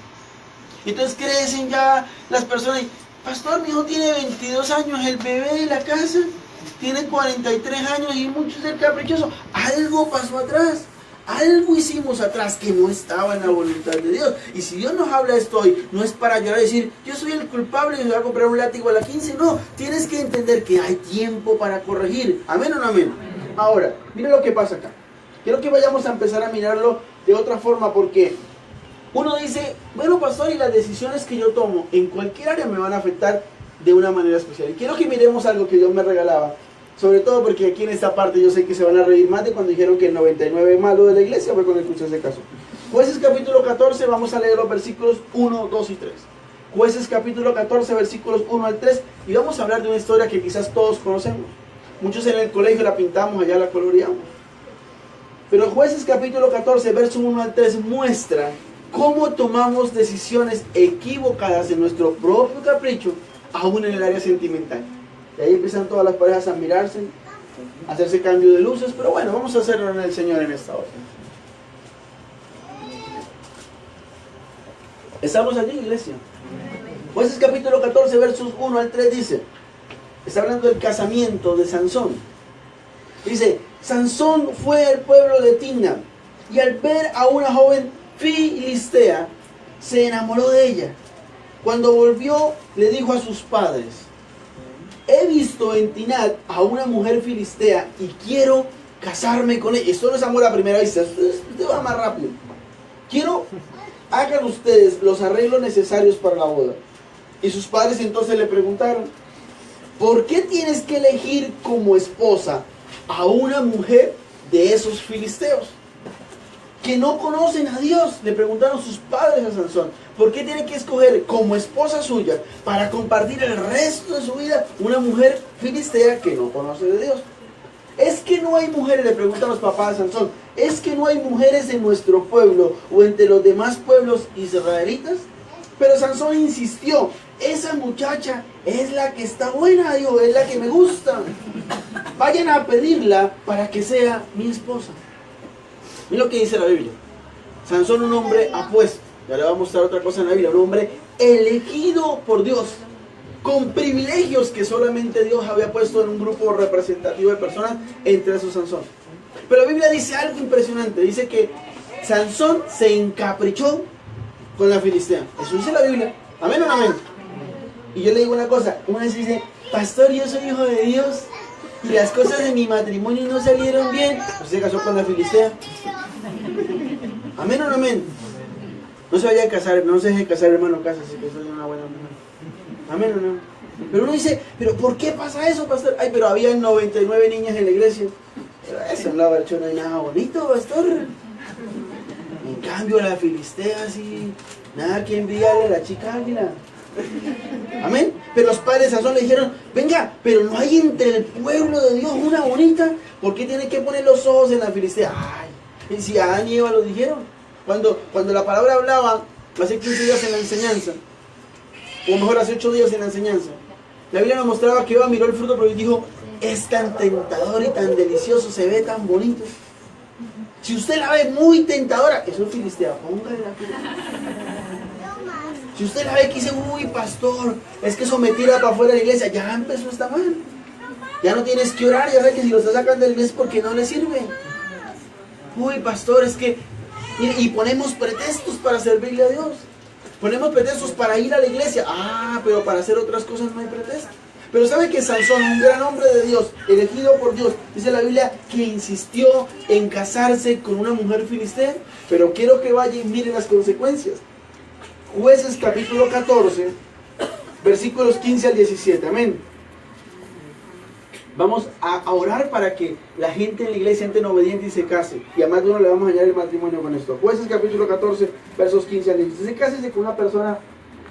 Entonces crecen ya las personas y, pastor, mi hijo tiene 22 años, el bebé de la casa tiene 43 años y mucho es el caprichoso. Algo pasó atrás. Algo hicimos atrás que no estaba en la voluntad de Dios. Y si Dios nos habla esto hoy, no es para llorar y decir, yo soy el culpable y me voy a comprar un látigo a la 15. No, tienes que entender que hay tiempo para corregir. ¿Amén o no amén? Ahora, mira lo que pasa acá. Quiero que vayamos a empezar a mirarlo de otra forma, porque uno dice, bueno, pastor, y las decisiones que yo tomo en cualquier área me van a afectar de una manera especial. Y quiero que miremos algo que Dios me regalaba. Sobre todo porque aquí en esta parte yo sé que se van a reír más de cuando dijeron que el 99 malo de la iglesia fue cuando escuché ese caso. Jueces capítulo 14, vamos a leer los versículos 1, 2 y 3. Jueces capítulo 14, versículos 1 al 3. Y vamos a hablar de una historia que quizás todos conocemos. Muchos en el colegio la pintamos, allá la coloreamos. Pero Jueces capítulo 14, verso 1 al 3 muestra cómo tomamos decisiones equivocadas en nuestro propio capricho, aún en el área sentimental. Y ahí empiezan todas las parejas a mirarse, a hacerse cambio de luces, pero bueno, vamos a hacerlo en el Señor en esta hora. ¿Estamos allí, iglesia? Jueces capítulo 14, versos 1 al 3 dice, está hablando del casamiento de Sansón. Dice, Sansón fue al pueblo de Timna, y al ver a una joven filistea, se enamoró de ella. Cuando volvió, le dijo a sus padres, he visto en Tinat a una mujer filistea y quiero casarme con ella. Esto no es amor a primera vista, esto va más rápido. Hagan ustedes los arreglos necesarios para la boda. Y sus padres entonces le preguntaron, ¿por qué tienes que elegir como esposa a una mujer de esos filisteos que no conocen a Dios? Le preguntaron sus padres a Sansón, ¿por qué tiene que escoger como esposa suya para compartir el resto de su vida una mujer filistea que no conoce de Dios? Es que no hay mujeres, le preguntan los papás de Sansón, es que no hay mujeres en nuestro pueblo o entre los demás pueblos israelitas. Pero Sansón insistió, esa muchacha es la que está buena, dijo, es la que me gusta. Vayan a pedirla para que sea mi esposa. Mira lo que dice la Biblia. Sansón, un hombre apuesto, ya le voy a mostrar otra cosa en la Biblia, un hombre elegido por Dios, con privilegios que solamente Dios había puesto en un grupo representativo de personas, entre esos Sansón. Pero la Biblia dice algo impresionante, dice que Sansón se encaprichó con la filistea. Eso dice la Biblia. ¿Amén o no amén? Y yo le digo una cosa, una vez dice, pastor, yo soy hijo de Dios y las cosas de mi matrimonio no salieron bien. Pues se casó con la filistea. ¿Amén o no amén? No se vaya a casar, no se deje casar, hermano, cásese, que soy una buena mujer. ¿Amén o no? Pero uno dice, ¿pero por qué pasa eso, pastor? Ay, pero había 99 niñas en la iglesia. Pero eso en la barchona no hay nada bonito, pastor. En cambio, la filistea, sí, nada que enviarle a la chica águila. Amén. Pero los padres de Sansón le dijeron, venga, pero no hay entre el pueblo de Dios una bonita. ¿Por qué tiene que poner los ojos en la Filistea? Ay, y si Adán y Eva lo dijeron. Cuando la palabra hablaba, hace 15 días en la enseñanza, o mejor hace 8 días en la enseñanza, la Biblia nos mostraba que Eva miró el fruto, pero dijo, es tan tentador y tan delicioso, se ve tan bonito. Si usted la ve muy tentadora, eso es Filistea, póngale la Filistea. Si usted la ve que dice, uy, pastor, es que eso me tira para afuera de la iglesia, ya empezó esta mal. Ya no tienes que orar, ya sabes que si lo está sacando de la iglesia es porque no le sirve. Uy, pastor, es que... Y ponemos pretextos para servirle a Dios. Ponemos pretextos para ir a la iglesia. Pero para hacer otras cosas no hay pretexto. Pero sabe que Sansón, un gran hombre de Dios, elegido por Dios, dice la Biblia que insistió en casarse con una mujer filistea. Pero quiero que vaya y mire las consecuencias. Jueces capítulo 14, versículos 15 al 17. Amén. Vamos a orar para que la gente en la iglesia entre obediente y se case. Y además de uno le vamos a añadir el matrimonio con esto. Jueces capítulo 14, versos 15 al 17. Cásese con una persona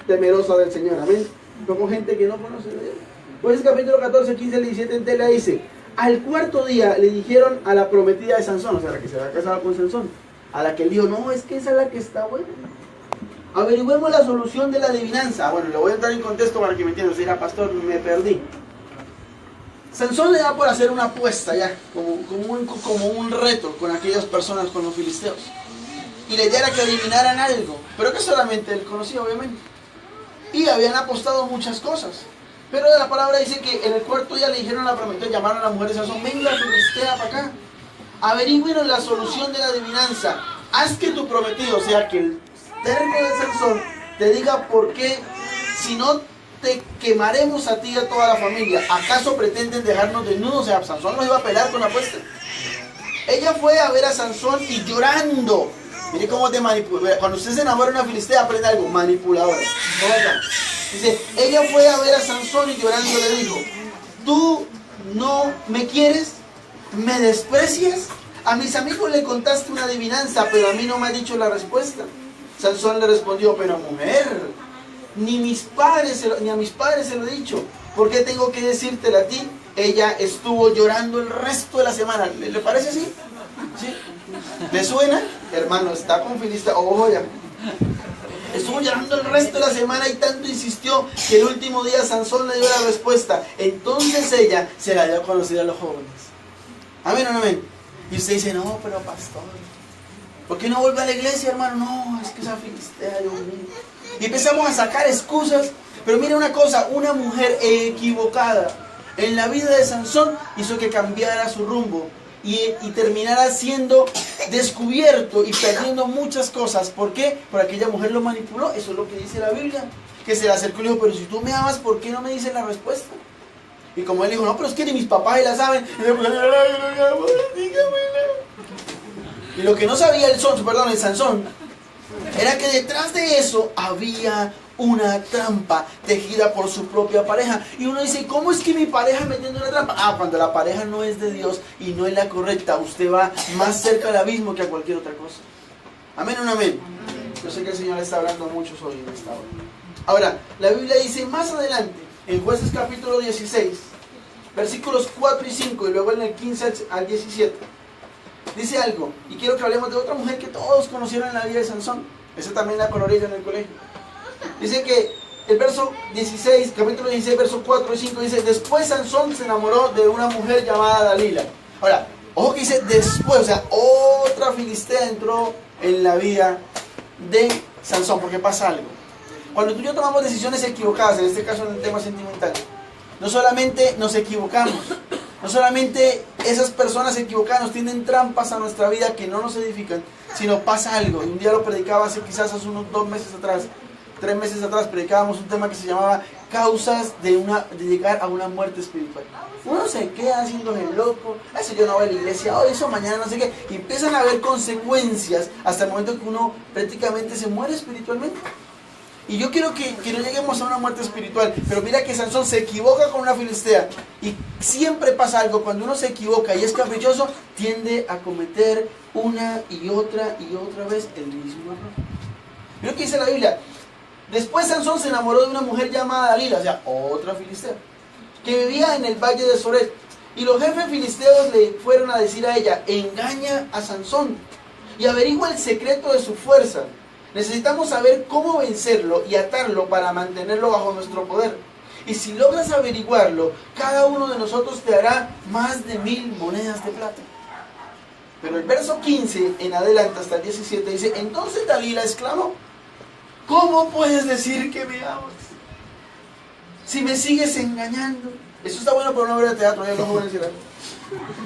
temerosa del Señor. Amén. No con gente que no conoce de Dios. Jueces capítulo 14, 15 al 17 en tela dice: al cuarto día le dijeron a la prometida de Sansón, o sea, la que se había casado con Sansón, a la que él dijo, no, es que esa es la que está buena. Averigüemos la solución de la adivinanza. Bueno, le voy a entrar en contexto para que me entiendan. Si era pastor, me perdí. Sansón le da por hacer una apuesta ya, como un reto con aquellas personas, con los filisteos. Y la idea era que adivinaran algo, pero que solamente él conocía, obviamente. Y habían apostado muchas cosas. Pero la palabra dice que en el cuarto día le dijeron a la prometida, llamaron a la mujer de Sansón, venga filistea para acá. Averigüen la solución de la adivinanza. Haz que tu prometido, o sea, que el terco de Sansón te diga por qué, si no te quemaremos a ti y a toda la familia. ¿Acaso pretenden dejarnos desnudos? O sea, Sansón nos iba a pelar con la apuesta. Ella fue a ver a Sansón y llorando. Mire cómo te manipula. Cuando usted se enamora de una filistea, aprende algo, manipuladora. Dice, ella fue a ver a Sansón y llorando le dijo, ¿tú no me quieres? ¿Me desprecias? A mis amigos le contaste una adivinanza, pero a mí no me ha dicho la respuesta. Sansón le respondió, pero mujer, ni a mis padres se lo he dicho. ¿Por qué tengo que decírtela a ti? Ella estuvo llorando el resto de la semana. ¿Le parece así? ¿Sí? ¿Le suena? Hermano, está con filistea. Ojo ya. Estuvo llorando el resto de la semana y tanto insistió que el último día Sansón le dio la respuesta. Entonces ella se la dio a conocer a los jóvenes. Amén o no amén. Y usted dice, no, pero pastor, ¿por qué no vuelve a la iglesia, hermano? No, es que esa filistea, Dios mío. Y empezamos a sacar excusas. Pero mira una cosa, una mujer equivocada en la vida de Sansón hizo que cambiara su rumbo y terminara siendo descubierto y perdiendo muchas cosas. ¿Por qué? Porque aquella mujer lo manipuló. Eso es lo que dice la Biblia. Que se le acercó y le dijo, pero si tú me amas, ¿por qué no me dices la respuesta? Y como él dijo, no, pero es que ni mis papás la saben. Y lo que no sabía el Sansón, era que detrás de eso había una trampa tejida por su propia pareja. Y uno dice, ¿cómo es que mi pareja me tiende una trampa? Cuando la pareja no es de Dios y no es la correcta, usted va más cerca al abismo que a cualquier otra cosa. ¿Amén o no amén? Yo sé que el Señor está hablando a muchos hoy en esta hora. Ahora, la Biblia dice más adelante, en Jueces capítulo 16, versículos 4 y 5, y luego en el 15 al 17, dice algo, y quiero que hablemos de otra mujer que todos conocieron en la vida de Sansón. Esa también la coloreé yo en el colegio. Dice que el verso 16, capítulo 16, verso 4 y 5, dice, después Sansón se enamoró de una mujer llamada Dalila. Ahora, ojo que dice después, o sea, otra filistea entró en la vida de Sansón, porque pasa algo. Cuando tú y yo tomamos decisiones equivocadas, en este caso en el tema sentimental, no solamente nos equivocamos, no solamente esas personas equivocadas nos tienen trampas a nuestra vida que no nos edifican, sino pasa algo. Y un día lo predicaba quizás hace unos 2 meses atrás, 3 meses atrás, predicábamos un tema que se llamaba causas de llegar a una muerte espiritual. Uno se queda haciéndose loco, eso yo no voy a la iglesia hoy, eso mañana no sé qué, y empiezan a haber consecuencias hasta el momento que uno prácticamente se muere espiritualmente. Y yo quiero que no lleguemos a una muerte espiritual, pero mira que Sansón se equivoca con una filistea, y siempre pasa algo, cuando uno se equivoca y es caprichoso, tiende a cometer una y otra vez el mismo error. Mira lo que dice la Biblia, Después Sansón se enamoró de una mujer llamada Dalila, o sea, otra filistea, que vivía en el valle de Soret. Y los jefes filisteos le fueron a decir a ella: engaña a Sansón y averigua el secreto de su fuerza. Necesitamos saber cómo vencerlo y atarlo para mantenerlo bajo nuestro poder. Y si logras averiguarlo, cada uno de nosotros te dará más de 1000 monedas de plata. Pero el verso 15 en adelante hasta el 17 dice: entonces Dalila exclamó: ¿cómo puedes decir que me amas si me sigues engañando? Eso está bueno para una obra de teatro, ya los jóvenes dirán.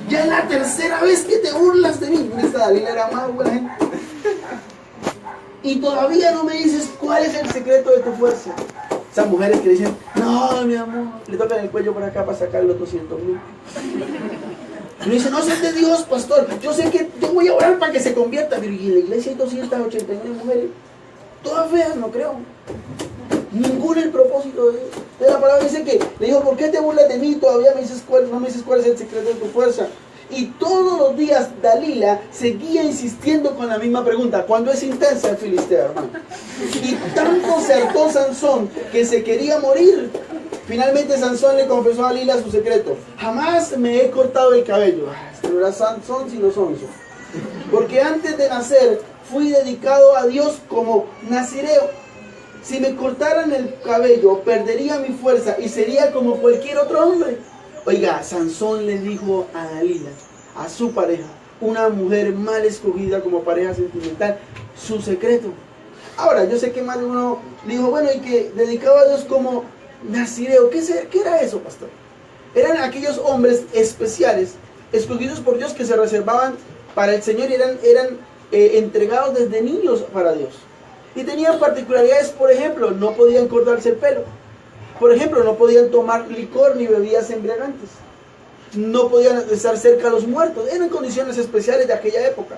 Ya es la tercera vez que te burlas de mí. Esta Dalila era más buena gente. Y todavía no me dices cuál es el secreto de tu fuerza. Esas mujeres que dicen: no, mi amor, le tocan el cuello por acá para sacar los 200,000. Y me dice: no sé de Dios, pastor, yo sé que yo voy a orar para que se convierta. Pero y en la iglesia hay 289 mujeres, todas feas, no creo. Ninguna el propósito de Dios. De la palabra dice que le dijo: ¿por qué te burlas de mí? Todavía no me dices cuál es el secreto de tu fuerza. Y todos los días Dalila seguía insistiendo con la misma pregunta. Cuando es intensa el filisteo, hermano. Y tanto se hartó Sansón que se quería morir. Finalmente Sansón le confesó a Dalila su secreto: jamás me he cortado el cabello. Este no era Sansón sino Sonso. Porque antes de nacer fui dedicado a Dios como nazireo. Si me cortaran el cabello, perdería mi fuerza y sería como cualquier otro hombre. Oiga, Sansón le dijo a Dalila, a su pareja, una mujer mal escogida como pareja sentimental, su secreto. Ahora, yo sé que más de uno dijo: bueno, y que dedicaba a Dios como nazireo. ¿Qué era eso, pastor? Eran aquellos hombres especiales, escogidos por Dios, que se reservaban para el Señor y eran entregados desde niños para Dios. Y tenían particularidades. Por ejemplo, no podían cortarse el pelo. Por ejemplo, no podían tomar licor ni bebidas embriagantes. No podían estar cerca de los muertos. Eran condiciones especiales de aquella época.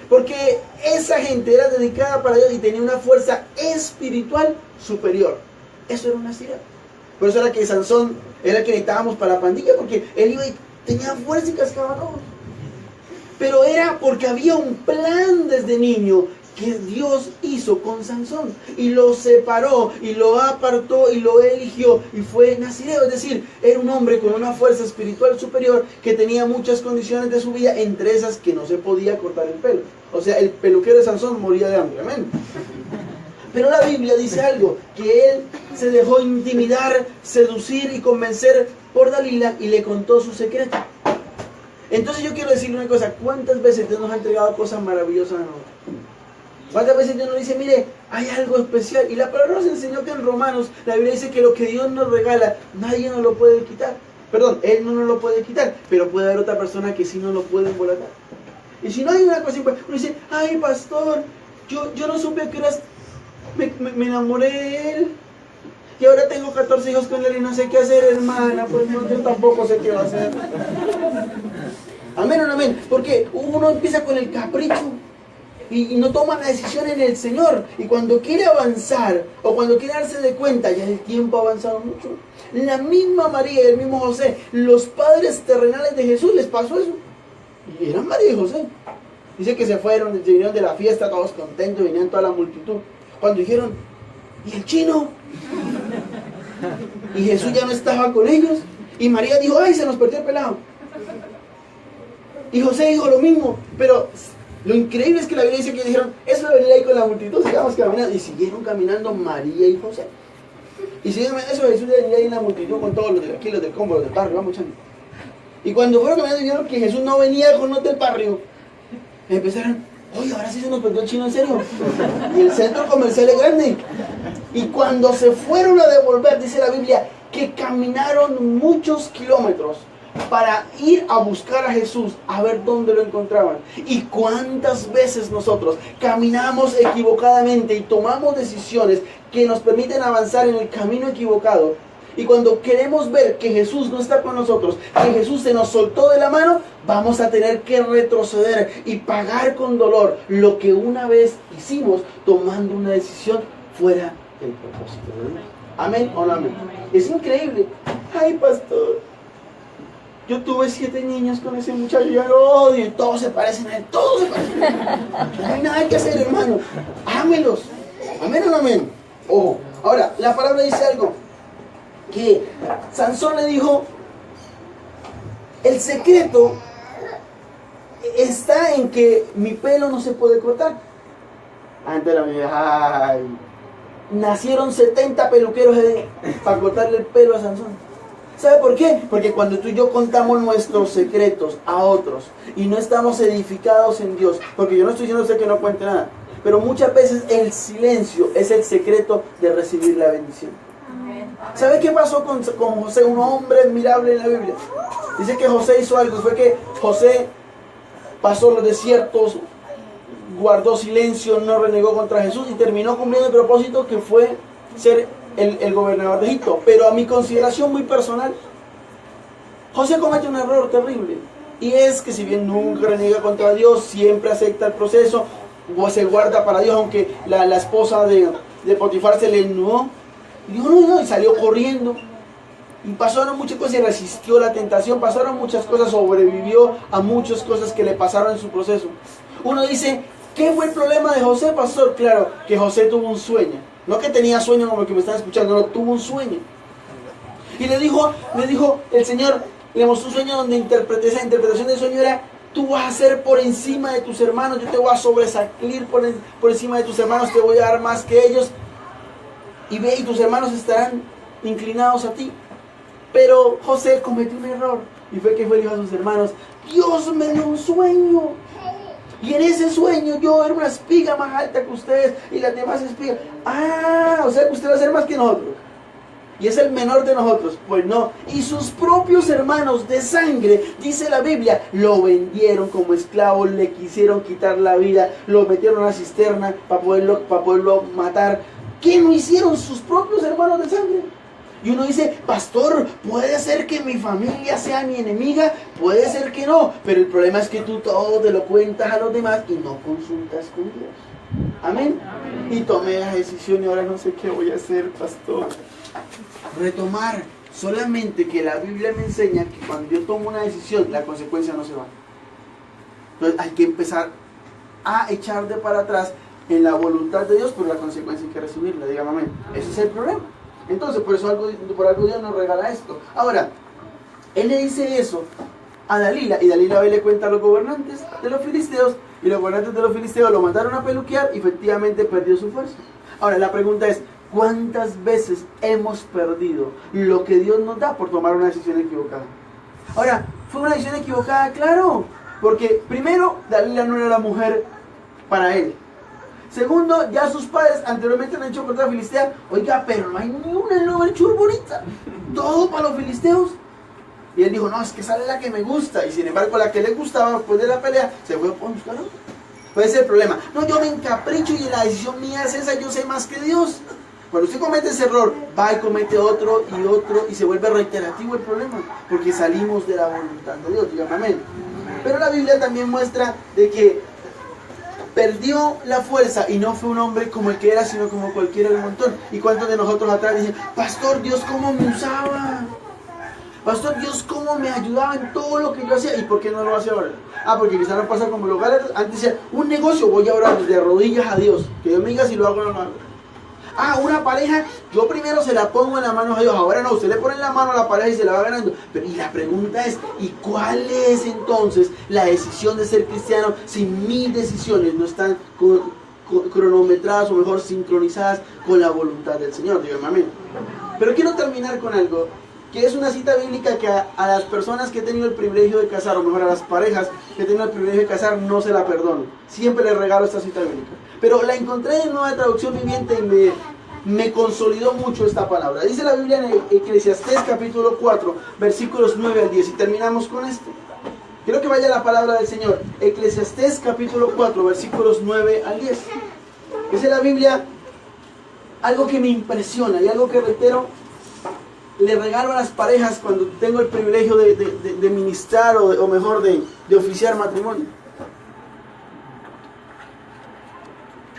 Porque esa gente era dedicada para Dios y tenía una fuerza espiritual superior. Eso era una sirena. Por eso era que Sansón era el que necesitábamos para la pandilla, porque él iba y tenía fuerza y cascaba a todos. Pero era porque había un plan desde niño que Dios hizo con Sansón, y lo separó y lo apartó y lo eligió y fue nazireo. Es decir, era un hombre con una fuerza espiritual superior que tenía muchas condiciones de su vida, entre esas que no se podía cortar el pelo. O sea, el peluquero de Sansón moría de hambre. Amén. Pero la Biblia dice algo: que él se dejó intimidar, seducir y convencer por Dalila y le contó su secreto. Entonces yo quiero decirle una cosa: ¿cuántas veces Dios nos ha entregado cosas maravillosas a nosotros? ¿Cuántas veces Dios nos dice: mire, hay algo especial? Y la palabra nos enseñó que en Romanos la Biblia dice que lo que Dios nos regala, nadie nos lo puede quitar. Perdón, Él no nos lo puede quitar, pero puede haber otra persona que sí nos lo puede embolatar. Y si no hay una cosa importante, uno dice: ay, pastor, yo no supe que eras, me enamoré de él, y ahora tengo 14 hijos con él y no sé qué hacer, hermana. Pues no, yo tampoco sé qué va a hacer. Amén o no amén. Porque uno empieza con el capricho y no toma la decisión en el Señor. Y cuando quiere avanzar o cuando quiere darse de cuenta, ya el tiempo ha avanzado mucho. La misma María y el mismo José, los padres terrenales de Jesús, les pasó eso. Y eran María y José. Dice que se vinieron de la fiesta todos contentos, venían toda la multitud. Cuando dijeron: ¿y el chino? Y Jesús ya no estaba con ellos. Y María dijo: ay, se nos perdió el pelado. Y José dijo lo mismo. Pero lo increíble es que la Biblia dice que dijeron: eso de venir ahí con la multitud, sigamos caminando. Y siguieron caminando María y José. Y siguieron eso de Jesús de venir ahí en la multitud con todos los de aquí, los del combo, los del barrio, vamos echando. Y cuando fueron caminando y vieron que Jesús no venía con los del barrio, empezaron: oye, ahora sí se nos perdió el chino, en serio. Y el centro comercial es grande. Y cuando se fueron a devolver, dice la Biblia, que caminaron muchos kilómetros para ir a buscar a Jesús, a ver dónde lo encontraban. Y cuántas veces nosotros caminamos equivocadamente y tomamos decisiones que nos permiten avanzar en el camino equivocado. Y cuando queremos ver que Jesús no está con nosotros, que Jesús se nos soltó de la mano, vamos a tener que retroceder y pagar con dolor lo que una vez hicimos tomando una decisión fuera del propósito de Dios. Amén o no amén. Es increíble. Ay, pastor, yo tuve 7 niños con ese muchacho, yo lo odio, y todos se parecen a él, todos se parecen a él. No hay nada que hacer, hermano. Ámelos. Amén o no amén. Ojo. Ahora, la palabra dice algo. Que Sansón le dijo, el secreto está en que mi pelo no se puede cortar. Antes la vida, ay, nacieron 70 peluqueros para cortarle el pelo a Sansón. ¿Sabe por qué? Porque cuando tú y yo contamos nuestros secretos a otros y no estamos edificados en Dios, porque yo no estoy diciendo a usted que no cuente nada, pero muchas veces el silencio es el secreto de recibir la bendición. ¿Sabe qué pasó con José? Un hombre admirable en la Biblia. Dice que José hizo algo, fue que José pasó los desiertos, guardó silencio, no renegó contra Jesús y terminó cumpliendo el propósito que fue ser el gobernador de Egipto. Pero a mi consideración muy personal, José comete un error terrible. Y es que si bien nunca reniega contra Dios, siempre acepta el proceso, o se guarda para Dios, aunque la esposa de Potifar se le ennuó. Y dijo, no, y salió corriendo. Y pasaron muchas cosas y resistió la tentación, pasaron muchas cosas, sobrevivió a muchas cosas que le pasaron en su proceso. Uno dice, ¿qué fue el problema de José, pastor? Claro, que José tuvo un sueño. No que tenía sueño como el que me están escuchando, no, tuvo un sueño. Y le dijo el Señor, le mostró un sueño donde esa interpretación del sueño era, tú vas a ser por encima de tus hermanos, yo te voy a sobresalir por encima de tus hermanos, te voy a dar más que ellos. Y ve, y tus hermanos estarán inclinados a ti. Pero José cometió un error. Y fue que le dijo a sus hermanos, Dios me dio un sueño. Y en ese sueño yo era una espiga más alta que ustedes y las demás espigas. Ah, o sea que usted va a ser más que nosotros. Y es el menor de nosotros. Pues no. Y sus propios hermanos de sangre, dice la Biblia, lo vendieron como esclavo, le quisieron quitar la vida, lo metieron a una cisterna para poderlo matar. ¿Qué no hicieron sus propios hermanos de sangre? Y uno dice, pastor, puede ser que mi familia sea mi enemiga, puede ser que no, pero el problema es que tú todo te lo cuentas a los demás y no consultas con Dios. Amén. Y tomé la decisión y ahora no sé qué voy a hacer, pastor. Retomar. Solamente que la Biblia me enseña que cuando yo tomo una decisión, la consecuencia no se va. Entonces hay que empezar a echar de para atrás en la voluntad de Dios, pero la consecuencia hay que recibirla, dígame amén. Ese es el problema. Entonces, por algo Dios nos regala esto. Ahora, él le dice eso a Dalila, y Dalila le cuenta a los gobernantes de los filisteos, y los gobernantes de los filisteos lo mandaron a peluquear, y efectivamente perdió su fuerza. Ahora, la pregunta es, ¿cuántas veces hemos perdido lo que Dios nos da por tomar una decisión equivocada? Ahora, ¿fue una decisión equivocada? Claro, porque primero, Dalila no era la mujer para él. Segundo, ya sus padres anteriormente han hecho contra la filistea. Oiga, pero no hay ni una en Lover Chur bonita. Todo para los filisteos. Y él dijo, no, es que esa es la que me gusta. Y sin embargo, la que le gustaba después de la pelea, se fue a buscar otra. Puede ser el problema. No, yo me encapricho y la decisión mía es esa, yo sé más que Dios. Cuando usted comete ese error, va y comete otro, y se vuelve reiterativo el problema. Porque salimos de la voluntad de Dios, dígame amén. Pero la Biblia también muestra de que perdió la fuerza y no fue un hombre como el que era, sino como cualquiera del montón. ¿Y cuántos de nosotros atrás dicen, pastor, Dios cómo me usaba? Pastor, Dios cómo me ayudaba en todo lo que yo hacía? ¿Y por qué no lo hace ahora? Ah, porque quizás no pasa como los Gálatas. Antes decía, un negocio, voy a orar de rodillas a Dios. Que Dios me diga si lo hago o no lo hago. Ah, una pareja, yo primero se la pongo en las manos a Dios. Ahora no, usted le pone en la mano a la pareja y se la va ganando. Pero, y la pregunta es, ¿y cuál es entonces la decisión de ser cristiano si mis decisiones no están cronometradas o mejor sincronizadas con la voluntad del Señor? Dígame amén. Pero quiero terminar con algo, que es una cita bíblica que a las personas que he tenido el privilegio de casar, o mejor a las parejas que he tenido el privilegio de casar, no se la perdono. Siempre les regalo esta cita bíblica. Pero la encontré en Nueva Traducción Viviente y me consolidó mucho esta palabra. Dice la Biblia en Eclesiastés capítulo 4, versículos 9 al 10. Y terminamos con esto. Quiero que vaya la palabra del Señor. Eclesiastés capítulo 4, versículos 9 al 10. Dice la Biblia algo que me impresiona y algo que reitero, le regalo a las parejas cuando tengo el privilegio de ministrar o mejor de oficiar matrimonio.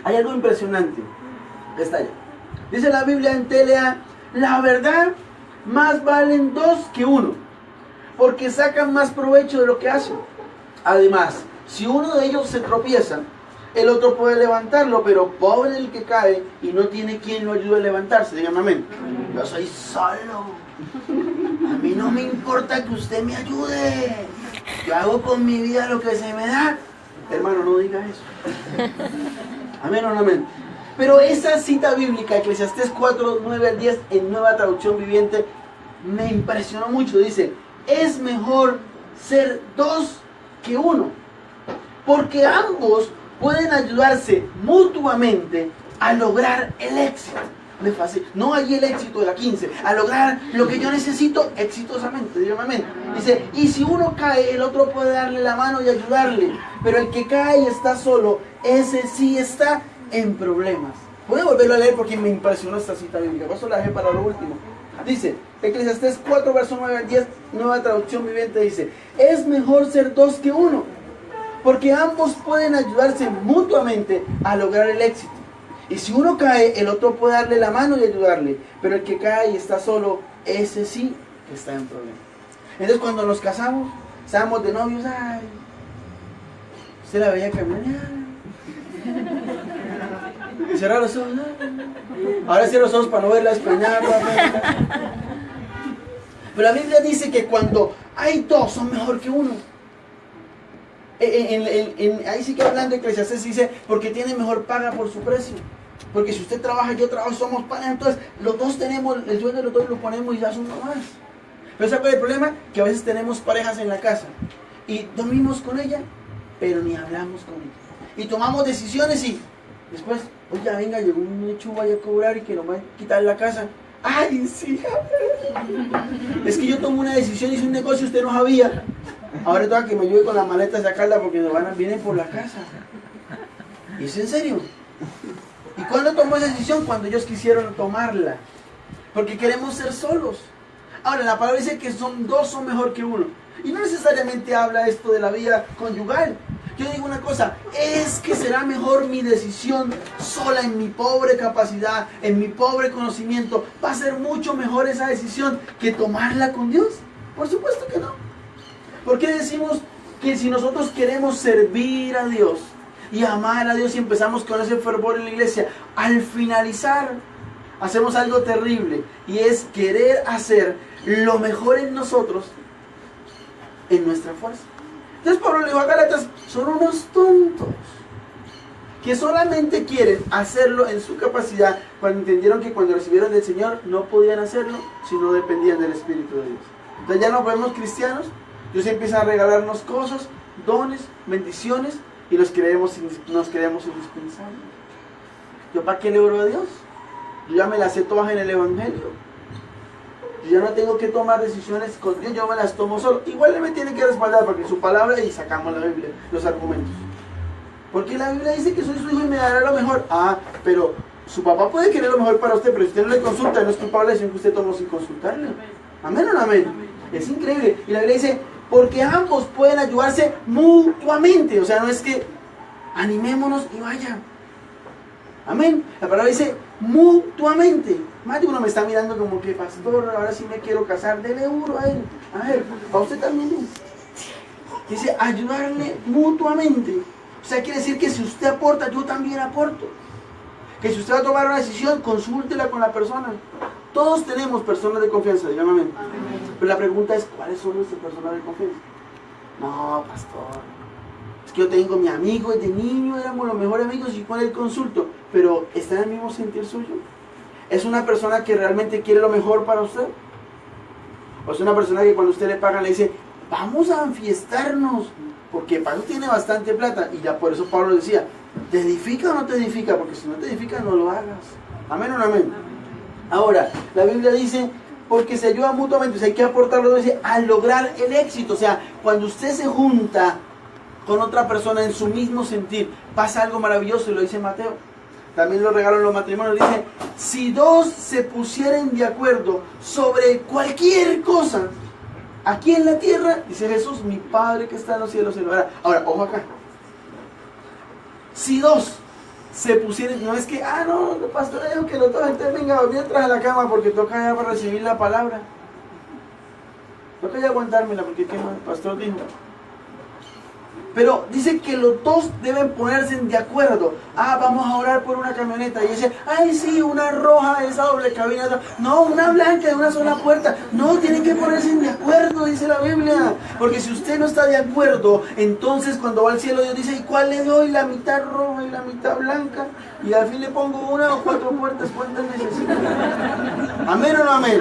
Hay algo impresionante. Está allá. Dice la Biblia en Telea, la verdad, más valen dos que uno, porque sacan más provecho de lo que hacen. Además, si uno de ellos se tropieza, el otro puede levantarlo, pero pobre el que cae y no tiene quien lo ayude a levantarse. Dígame amén. Yo soy solo. A mí no me importa que usted me ayude. Yo hago con mi vida lo que se me da. Hermano, no diga eso. Amén o no amén. Pero esa cita bíblica, Eclesiastés 4, 9 al 10, en Nueva Traducción Viviente, me impresionó mucho. Dice, es mejor ser dos que uno, porque ambos pueden ayudarse mutuamente a lograr el éxito. Me fascina. No hay el éxito de la 15, a lograr lo que yo necesito exitosamente. Dígame amén. Dice, y si uno cae, el otro puede darle la mano y ayudarle, pero el que cae y está solo, ese sí está en problemas. Voy a volverlo a leer porque me impresionó esta cita bíblica. Por eso la dejé para lo último. Dice, Eclesiastés 4, verso 9 al 10, Nueva Traducción Viviente, dice, es mejor ser dos que uno, porque ambos pueden ayudarse mutuamente a lograr el éxito. Y si uno cae, el otro puede darle la mano y ayudarle, pero el que cae y está solo, ese sí que está en problemas. Entonces cuando nos casamos, estábamos de novios, ay, usted la veía caminar, y cerrar los ojos, ahora cierro los ojos para no verla despeñar. Pero la Biblia dice que cuando hay dos son mejor que uno. Ahí sí que hablando de Eclesiastés dice, porque tiene mejor paga por su precio. Porque si usted trabaja, yo trabajo, somos pagas, entonces los dos tenemos, el sueldo de los dos lo ponemos y ya son más. Pero ¿sabe cuál es el problema? Que a veces tenemos parejas en la casa y dormimos con ella, pero ni hablamos con ella. Y tomamos decisiones y después, oye, venga, llegó un hecho, vaya a cobrar y que nos va a quitar la casa. Ay, sí, es que yo tomo una decisión, hice un negocio, usted no sabía. Ahora tengo que me ayude con la maleta a sacarla porque nos vienen por la casa. ¿Y es en serio? ¿Y cuándo tomó esa decisión? Cuando ellos quisieron tomarla. Porque queremos ser solos. Ahora, la palabra dice que dos son mejor que uno. Y no necesariamente habla esto de la vida conyugal. Yo digo una cosa, es que será mejor mi decisión sola en mi pobre capacidad, en mi pobre conocimiento. Va a ser mucho mejor esa decisión que tomarla con Dios. Por supuesto que no. ¿Por qué decimos que si nosotros queremos servir a Dios y amar a Dios y empezamos con ese fervor en la iglesia, al finalizar hacemos algo terrible y es querer hacer lo mejor en nosotros, en nuestra fuerza? Entonces Pablo le dijo a Gálatas, son unos tontos que solamente quieren hacerlo en su capacidad cuando entendieron que cuando recibieron del Señor no podían hacerlo si no dependían del Espíritu de Dios. Entonces ya nos vemos cristianos, Dios empieza a regalarnos cosas, dones, bendiciones y nos creemos indispensables. ¿Yo para qué le oro a Dios? Yo ya me las sé todas en el Evangelio. Yo ya no tengo que tomar decisiones con Dios, yo me las tomo solo. Igual Él me tiene que respaldar porque su palabra y sacamos la Biblia, los argumentos. Porque la Biblia dice que soy su hijo y me dará lo mejor. Ah, pero su papá puede querer lo mejor para usted, pero si usted no le consulta, no es culpable de decisión que usted tomó sin consultarle. Amén o no amén. Es increíble. Y la Biblia dice, porque ambos pueden ayudarse mutuamente. O sea, no es que animémonos y vaya. Amén. La palabra dice mutuamente. Más de uno me está mirando como que, pastor, ahora sí me quiero casar, dele euro a él. A ver, para usted también dice ayudarle mutuamente. O sea, quiere decir que si usted aporta, yo también aporto. Que si usted va a tomar una decisión, consúltela con la persona. Todos tenemos personas de confianza, dígame amén. Pero la pregunta es, ¿cuáles son nuestras personas de confianza? No, pastor, es que yo tengo mi amigo desde niño, éramos los mejores amigos y con él consulto. Pero ¿está en el mismo sentir suyo? ¿Es una persona que realmente quiere lo mejor para usted? ¿O es una persona que cuando usted le paga le dice, vamos a enfiestarnos? Porque Pablo tiene bastante plata. Y ya por eso Pablo decía, ¿te edifica o no te edifica? Porque si no te edifica, no lo hagas. ¿Amén o no amén? Ahora, la Biblia dice, porque se ayuda mutuamente, o sea, hay que aportarlo, dice, a lograr el éxito. O sea, cuando usted se junta con otra persona en su mismo sentir, pasa algo maravilloso, y lo dice Mateo. También lo regalan los matrimonios, dice, si dos se pusieren de acuerdo sobre cualquier cosa, aquí en la tierra, dice Jesús, mi Padre que está en los cielos se lo hará. Ahora, ojo acá. Si dos se pusieran, no es que, no, el pastor dijo que los dos entonces venga a dormir atrás de la cama porque toca ya para recibir la palabra. Toca ya aguantármela porque ¿qué más el pastor dijo? Pero dice que los dos deben ponerse de acuerdo. Ah, vamos a orar por una camioneta. Y dice, ay sí, una roja de esa doble cabina. No, una blanca de una sola puerta. No, tienen que ponerse de acuerdo, dice la Biblia. Porque si usted no está de acuerdo, entonces cuando va al cielo Dios dice, ¿y cuál le doy? La mitad roja y la mitad blanca. Y al fin le pongo una o 4 puertas. ¿Cuántas necesito? ¿Amén o no amén?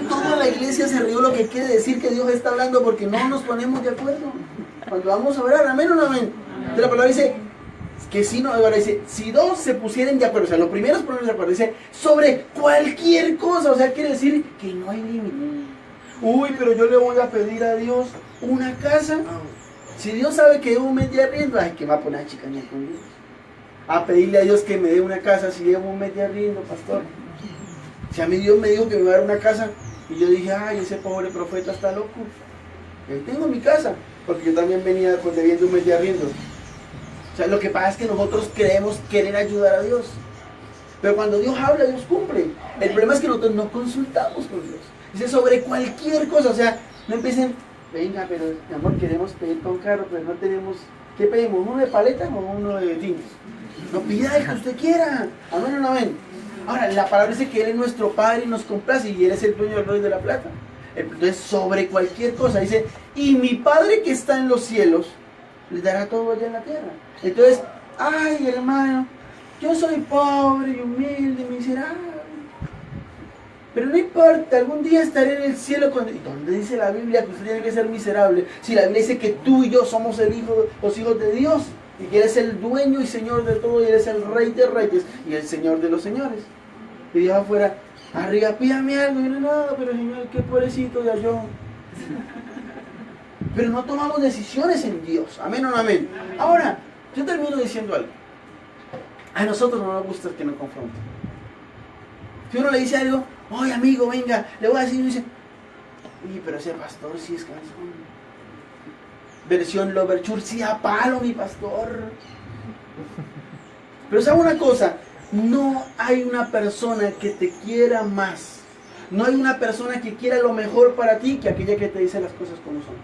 Toda la iglesia se rió, lo que quiere decir que Dios está hablando porque no nos ponemos de acuerdo. Cuando vamos a orar, amén o no amén. Entonces la palabra dice que si no, ahora dice, si dos se pusieren de acuerdo, o sea, lo primero es ponerse de acuerdo, dice, sobre cualquier cosa, o sea, quiere decir que no hay límite. Uy, pero yo le voy a pedir a Dios una casa. Si Dios sabe que debo un mes de arriendo, ay, que va a poner a chicanear con Dios. A pedirle a Dios que me dé una casa si llevo un mes de arriendo, pastor. Si a mí Dios me dijo que me iba a dar una casa, y yo dije, ay, ese pobre profeta está loco. Ahí tengo mi casa. Porque yo también venía debiendo un mes de arriendo. O sea, lo que pasa es que nosotros queremos querer ayudar a Dios. Pero cuando Dios habla, Dios cumple. El problema es que nosotros no consultamos con Dios. Dice sobre cualquier cosa. O sea, no empiecen, venga, pero mi amor, queremos pedir para un carro, pero no tenemos. ¿Qué pedimos? ¿Uno de paletas o uno de tintes? No pida el que usted quiera. Amén o no amén. Ahora, la palabra dice que Él es nuestro Padre y nos complace y Él es el dueño del oro y de la plata. Entonces, sobre cualquier cosa, dice, y mi Padre que está en los cielos, les dará todo allá en la tierra. Entonces, ay hermano, yo soy pobre y humilde y miserable. Pero no importa, algún día estaré en el cielo con... ¿Y dónde dice la Biblia que usted tiene que ser miserable? Si la Biblia dice que tú y yo somos los hijos de Dios, y que Él es el dueño y Señor de todo, y Él es el Rey de reyes y el Señor de los señores. Y Dios afuera, arriba, pídame algo. Y yo no, pero Señor, qué pobrecito ya yo. Pero no tomamos decisiones en Dios. Amén o no amén. Ahora, yo termino diciendo algo. A nosotros no nos gusta que nos confronten. Si uno le dice algo, oye amigo, venga, le voy a decir, y dice, oye, pero ese pastor sí es cansón. Versión Loverchur, sí a palo mi pastor. Pero sabe una cosa, no hay una persona que te quiera más. No hay una persona que quiera lo mejor para ti que aquella que te dice las cosas como son.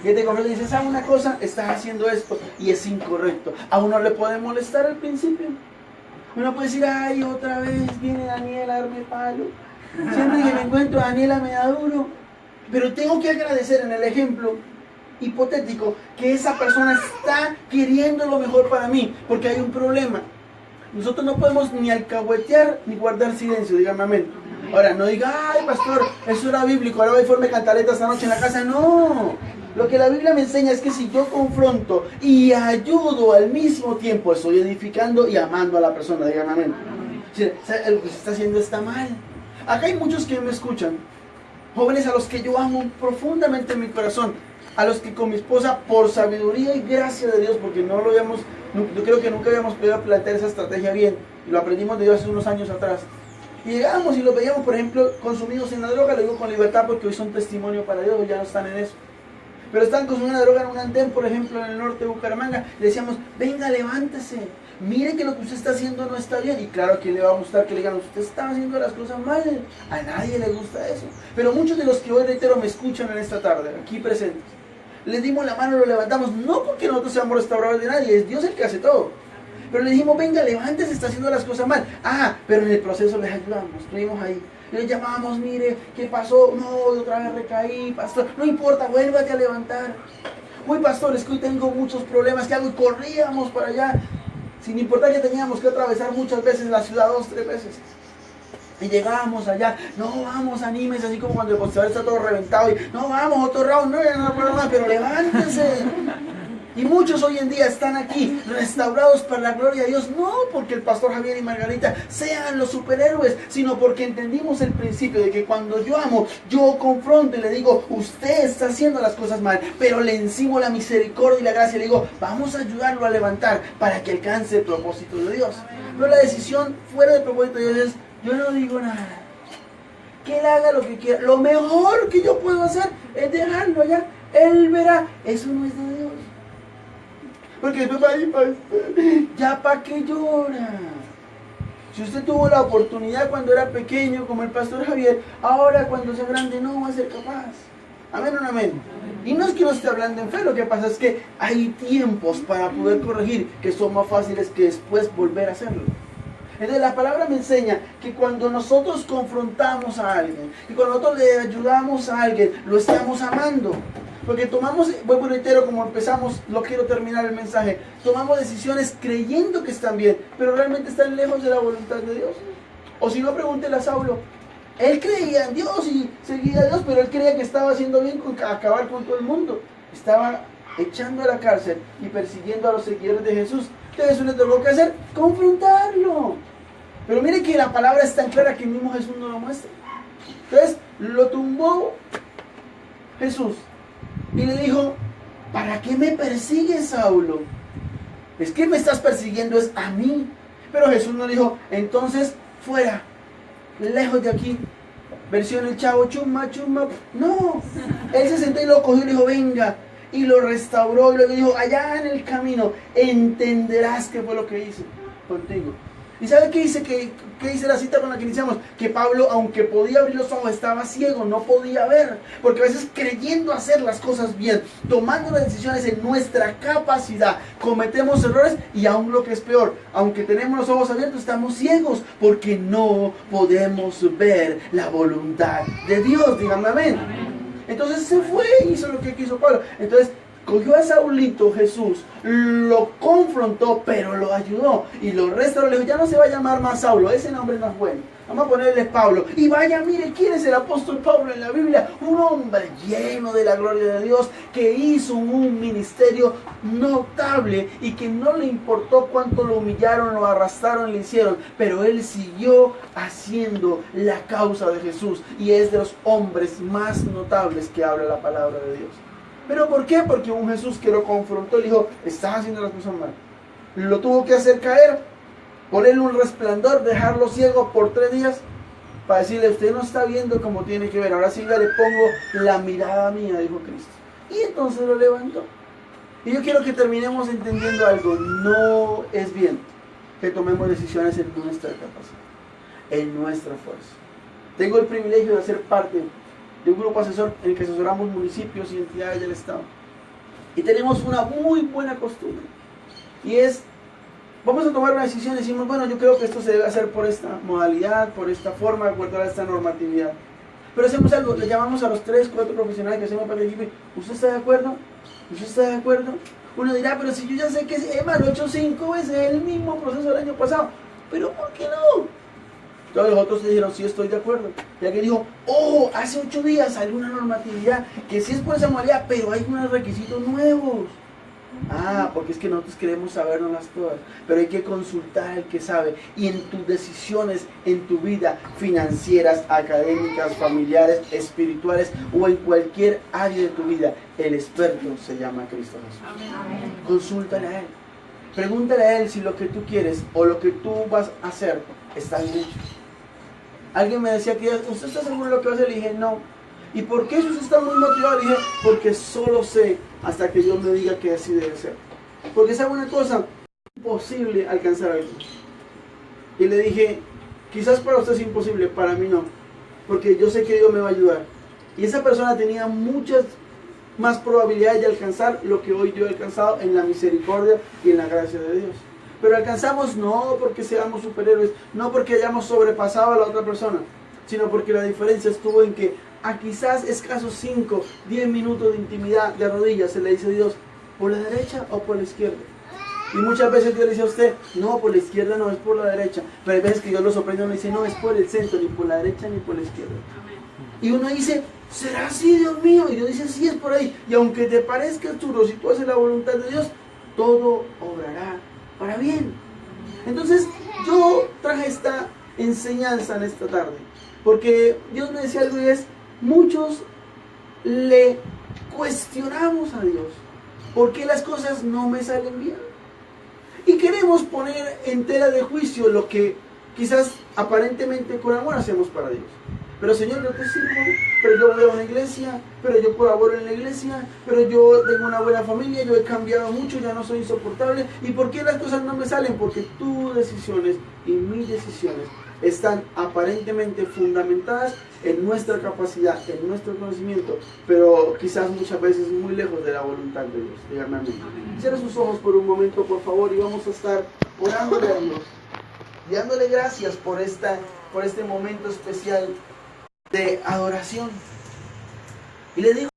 Que te confronta y dice, ¿sabe una cosa? Estás haciendo esto y es incorrecto. A uno le puede molestar al principio. Uno puede decir, ay, otra vez viene Daniel a darme palo. Siempre que me encuentro a Daniela me da duro. Pero tengo que agradecer en el ejemplo hipotético que esa persona está queriendo lo mejor para mí. Porque hay un problema. Nosotros no podemos ni alcahuetear ni guardar silencio, dígame amén. Ahora, no diga, ay pastor, eso era bíblico, ahora voy a forme cantaleta esta noche en la casa. No, lo que la Biblia me enseña es que si yo confronto y ayudo al mismo tiempo, estoy edificando y amando a la persona, dígame amén. Lo que se está haciendo está mal. Acá hay muchos que me escuchan, jóvenes a los que yo amo profundamente en mi corazón, a los que con mi esposa, por sabiduría y gracia de Dios, porque no lo habíamos, yo creo que nunca habíamos podido plantear esa estrategia bien, y lo aprendimos de Dios hace unos años atrás. Y llegamos y los veíamos, por ejemplo, consumidos en la droga, lo digo con libertad porque hoy son testimonio para Dios, ya no están en eso. Pero están consumiendo la droga en un andén, por ejemplo, en el norte de Bucaramanga, y le decíamos, venga, levántese, mire que lo que usted está haciendo no está bien. Y claro, ¿a quién le va a gustar que le digan, usted está haciendo las cosas mal? A nadie le gusta eso. Pero muchos de los que hoy, reitero, me escuchan en esta tarde, aquí presentes, les dimos la mano, lo levantamos, no porque nosotros seamos restauradores de nadie, es Dios el que hace todo. Pero le dijimos, venga, levántese, está haciendo las cosas mal. Ah, pero en el proceso les ayudamos, estuvimos ahí. Les llamamos, mire, ¿qué pasó? No, otra vez recaí, pastor. No importa, vuélvate a levantar. Uy, pastor, es que hoy tengo muchos problemas, ¿qué hago? Y corríamos para allá, sin importar que teníamos que atravesar muchas veces la ciudad, 2, 3 veces. Y llegábamos allá, no, vamos, anímese, así como cuando el boxeador está todo reventado. Y, no, vamos, otro round, no, ya no puedo más, pero levántense. Y muchos hoy en día están aquí restaurados para la gloria de Dios, no porque el pastor Javier y Margarita sean los superhéroes, sino porque entendimos el principio de que cuando yo amo, yo confronto y le digo, usted está haciendo las cosas mal, pero le encimo la misericordia y la gracia y le digo, vamos a ayudarlo a levantar para que alcance el propósito de Dios. Pero la decisión fuera del propósito de Dios es, yo no digo nada, que él haga lo que quiera, lo mejor que yo puedo hacer es dejarlo allá, él verá, eso no es de Dios. Porque no va a ir, pastor. Ya para qué llora. Si usted tuvo la oportunidad cuando era pequeño, como el pastor Javier, ahora cuando sea grande no va a ser capaz. Amén o no amén. Y no es que no esté hablando en fe, lo que pasa es que hay tiempos para poder corregir que son más fáciles que después volver a hacerlo. Entonces la palabra me enseña que cuando nosotros confrontamos a alguien, que cuando nosotros le ayudamos a alguien, lo estamos amando. Porque tomamos, vuelvo y reitero, como empezamos, no quiero terminar el mensaje, tomamos decisiones creyendo que están bien, pero realmente están lejos de la voluntad de Dios. O si no, pregúntele a Saulo. Él creía en Dios y seguía a Dios, pero él creía que estaba haciendo bien con acabar con todo el mundo. Estaba echando a la cárcel y persiguiendo a los seguidores de Jesús. Entonces eso le tuvo que hacer, confrontarlo. Pero mire que la palabra es tan clara que el mismo Jesús no lo muestra. Entonces lo tumbó Jesús y le dijo, ¿para qué me persigues, Saulo? Es que me estás persiguiendo es a mí. Pero Jesús no dijo, entonces fuera, lejos de aquí. Versión el Chavo, chuma, chuma. No, él se sentó y lo cogió y le dijo, venga. Y lo restauró y le dijo, allá en el camino entenderás qué fue lo que hice contigo. ¿Y sabe qué dice? ¿Qué dice la cita con la que iniciamos? Que Pablo, aunque podía abrir los ojos, estaba ciego, no podía ver. Porque a veces creyendo hacer las cosas bien, tomando las decisiones en nuestra capacidad, cometemos errores y aún lo que es peor, aunque tenemos los ojos abiertos, estamos ciegos porque no podemos ver la voluntad de Dios. Díganme amén. Entonces se fue y hizo lo que quiso Pablo. Entonces cogió a Saulito Jesús, lo confrontó, pero lo ayudó y lo restauró. Le dijo, ya no se va a llamar más Saulo, ese nombre no es bueno. Vamos a ponerle Pablo. Y vaya, mire, ¿quién es el apóstol Pablo en la Biblia? Un hombre lleno de la gloria de Dios que hizo un ministerio notable y que no le importó cuánto lo humillaron, lo arrastraron, le hicieron, pero él siguió haciendo la causa de Jesús y es de los hombres más notables que habla la palabra de Dios. ¿Pero por qué? Porque un Jesús que lo confrontó le dijo, estás haciendo las cosas mal. Lo tuvo que hacer caer, ponerle un resplandor, dejarlo ciego por 3 días, para decirle, usted no está viendo como tiene que ver, ahora sí ya le pongo la mirada mía, dijo Cristo. Y entonces lo levantó. Y yo quiero que terminemos entendiendo algo, no es bien que tomemos decisiones en nuestra capacidad, en nuestra fuerza. Tengo el privilegio de ser parte de un grupo asesor en el que asesoramos municipios y entidades del Estado. Y tenemos una muy buena costumbre. Y es, vamos a tomar una decisión y decimos, bueno, yo creo que esto se debe hacer por esta modalidad, por esta forma, de acuerdo a esta normatividad. Pero hacemos algo, le llamamos a los 3, 4 profesionales que hacemos para el equipo. ¿Usted está de acuerdo? ¿Usted está de acuerdo? Uno dirá, pero si yo ya sé que Emma lo he hecho 5 veces, es el mismo proceso del año pasado. ¿Pero por qué no? Todos los otros dijeron, sí, estoy de acuerdo. Y alguien dijo, oh, hace 8 días salió una normatividad que sí es por esa modalidad, pero hay unos requisitos nuevos. Ah, porque es que nosotros queremos sabernoslas todas, pero hay que consultar al que sabe. Y en tus decisiones, en tu vida, financieras, académicas, familiares, espirituales o en cualquier área de tu vida, el experto se llama Cristo Jesús. Amén. Consúltale a Él. Pregúntale a Él si lo que tú quieres o lo que tú vas a hacer está bien hecho. Alguien me decía que ¿usted está seguro de lo que va a hacer? Le dije, no. ¿Y por qué Jesús está muy motivado? Le dije, porque solo sé hasta que Dios me diga que así debe ser. Porque sabe una cosa, es imposible alcanzar algo. Y le dije, quizás para usted es imposible, para mí no. Porque yo sé que Dios me va a ayudar. Y esa persona tenía muchas más probabilidades de alcanzar lo que hoy yo he alcanzado en la misericordia y en la gracia de Dios. Pero alcanzamos no porque seamos superhéroes, no porque hayamos sobrepasado a la otra persona, sino porque la diferencia estuvo en que a quizás escasos 5, 10 minutos de intimidad de rodillas se le dice a Dios, ¿por la derecha o por la izquierda? Y muchas veces Dios le dice a usted, no, por la izquierda no, es por la derecha. Pero hay veces que Dios lo sorprende y uno dice, no, es por el centro, ni por la derecha ni por la izquierda. Y uno dice, ¿será así, Dios mío? Y Dios dice, sí, es por ahí. Y aunque te parezca duro, si tú haces la voluntad de Dios, todo obrará para bien. Entonces yo traje esta enseñanza en esta tarde porque Dios me decía algo y es, muchos le cuestionamos a Dios ¿por qué las cosas no me salen bien? Y queremos poner en tela de juicio lo que quizás aparentemente con amor hacemos para Dios. Pero Señor, yo te sirvo, pero yo voy a una iglesia, pero yo colaboro en la iglesia, pero yo tengo una buena familia, yo he cambiado mucho, ya no soy insoportable. ¿Y por qué las cosas no me salen? Porque tus decisiones y mis decisiones están aparentemente fundamentadas en nuestra capacidad, en nuestro conocimiento, pero quizás muchas veces muy lejos de la voluntad de Dios. Díganme amén. Cierra sus ojos por un momento, por favor, y vamos a estar orándole a Dios, y dándole gracias por este momento especial de adoración. Y le digo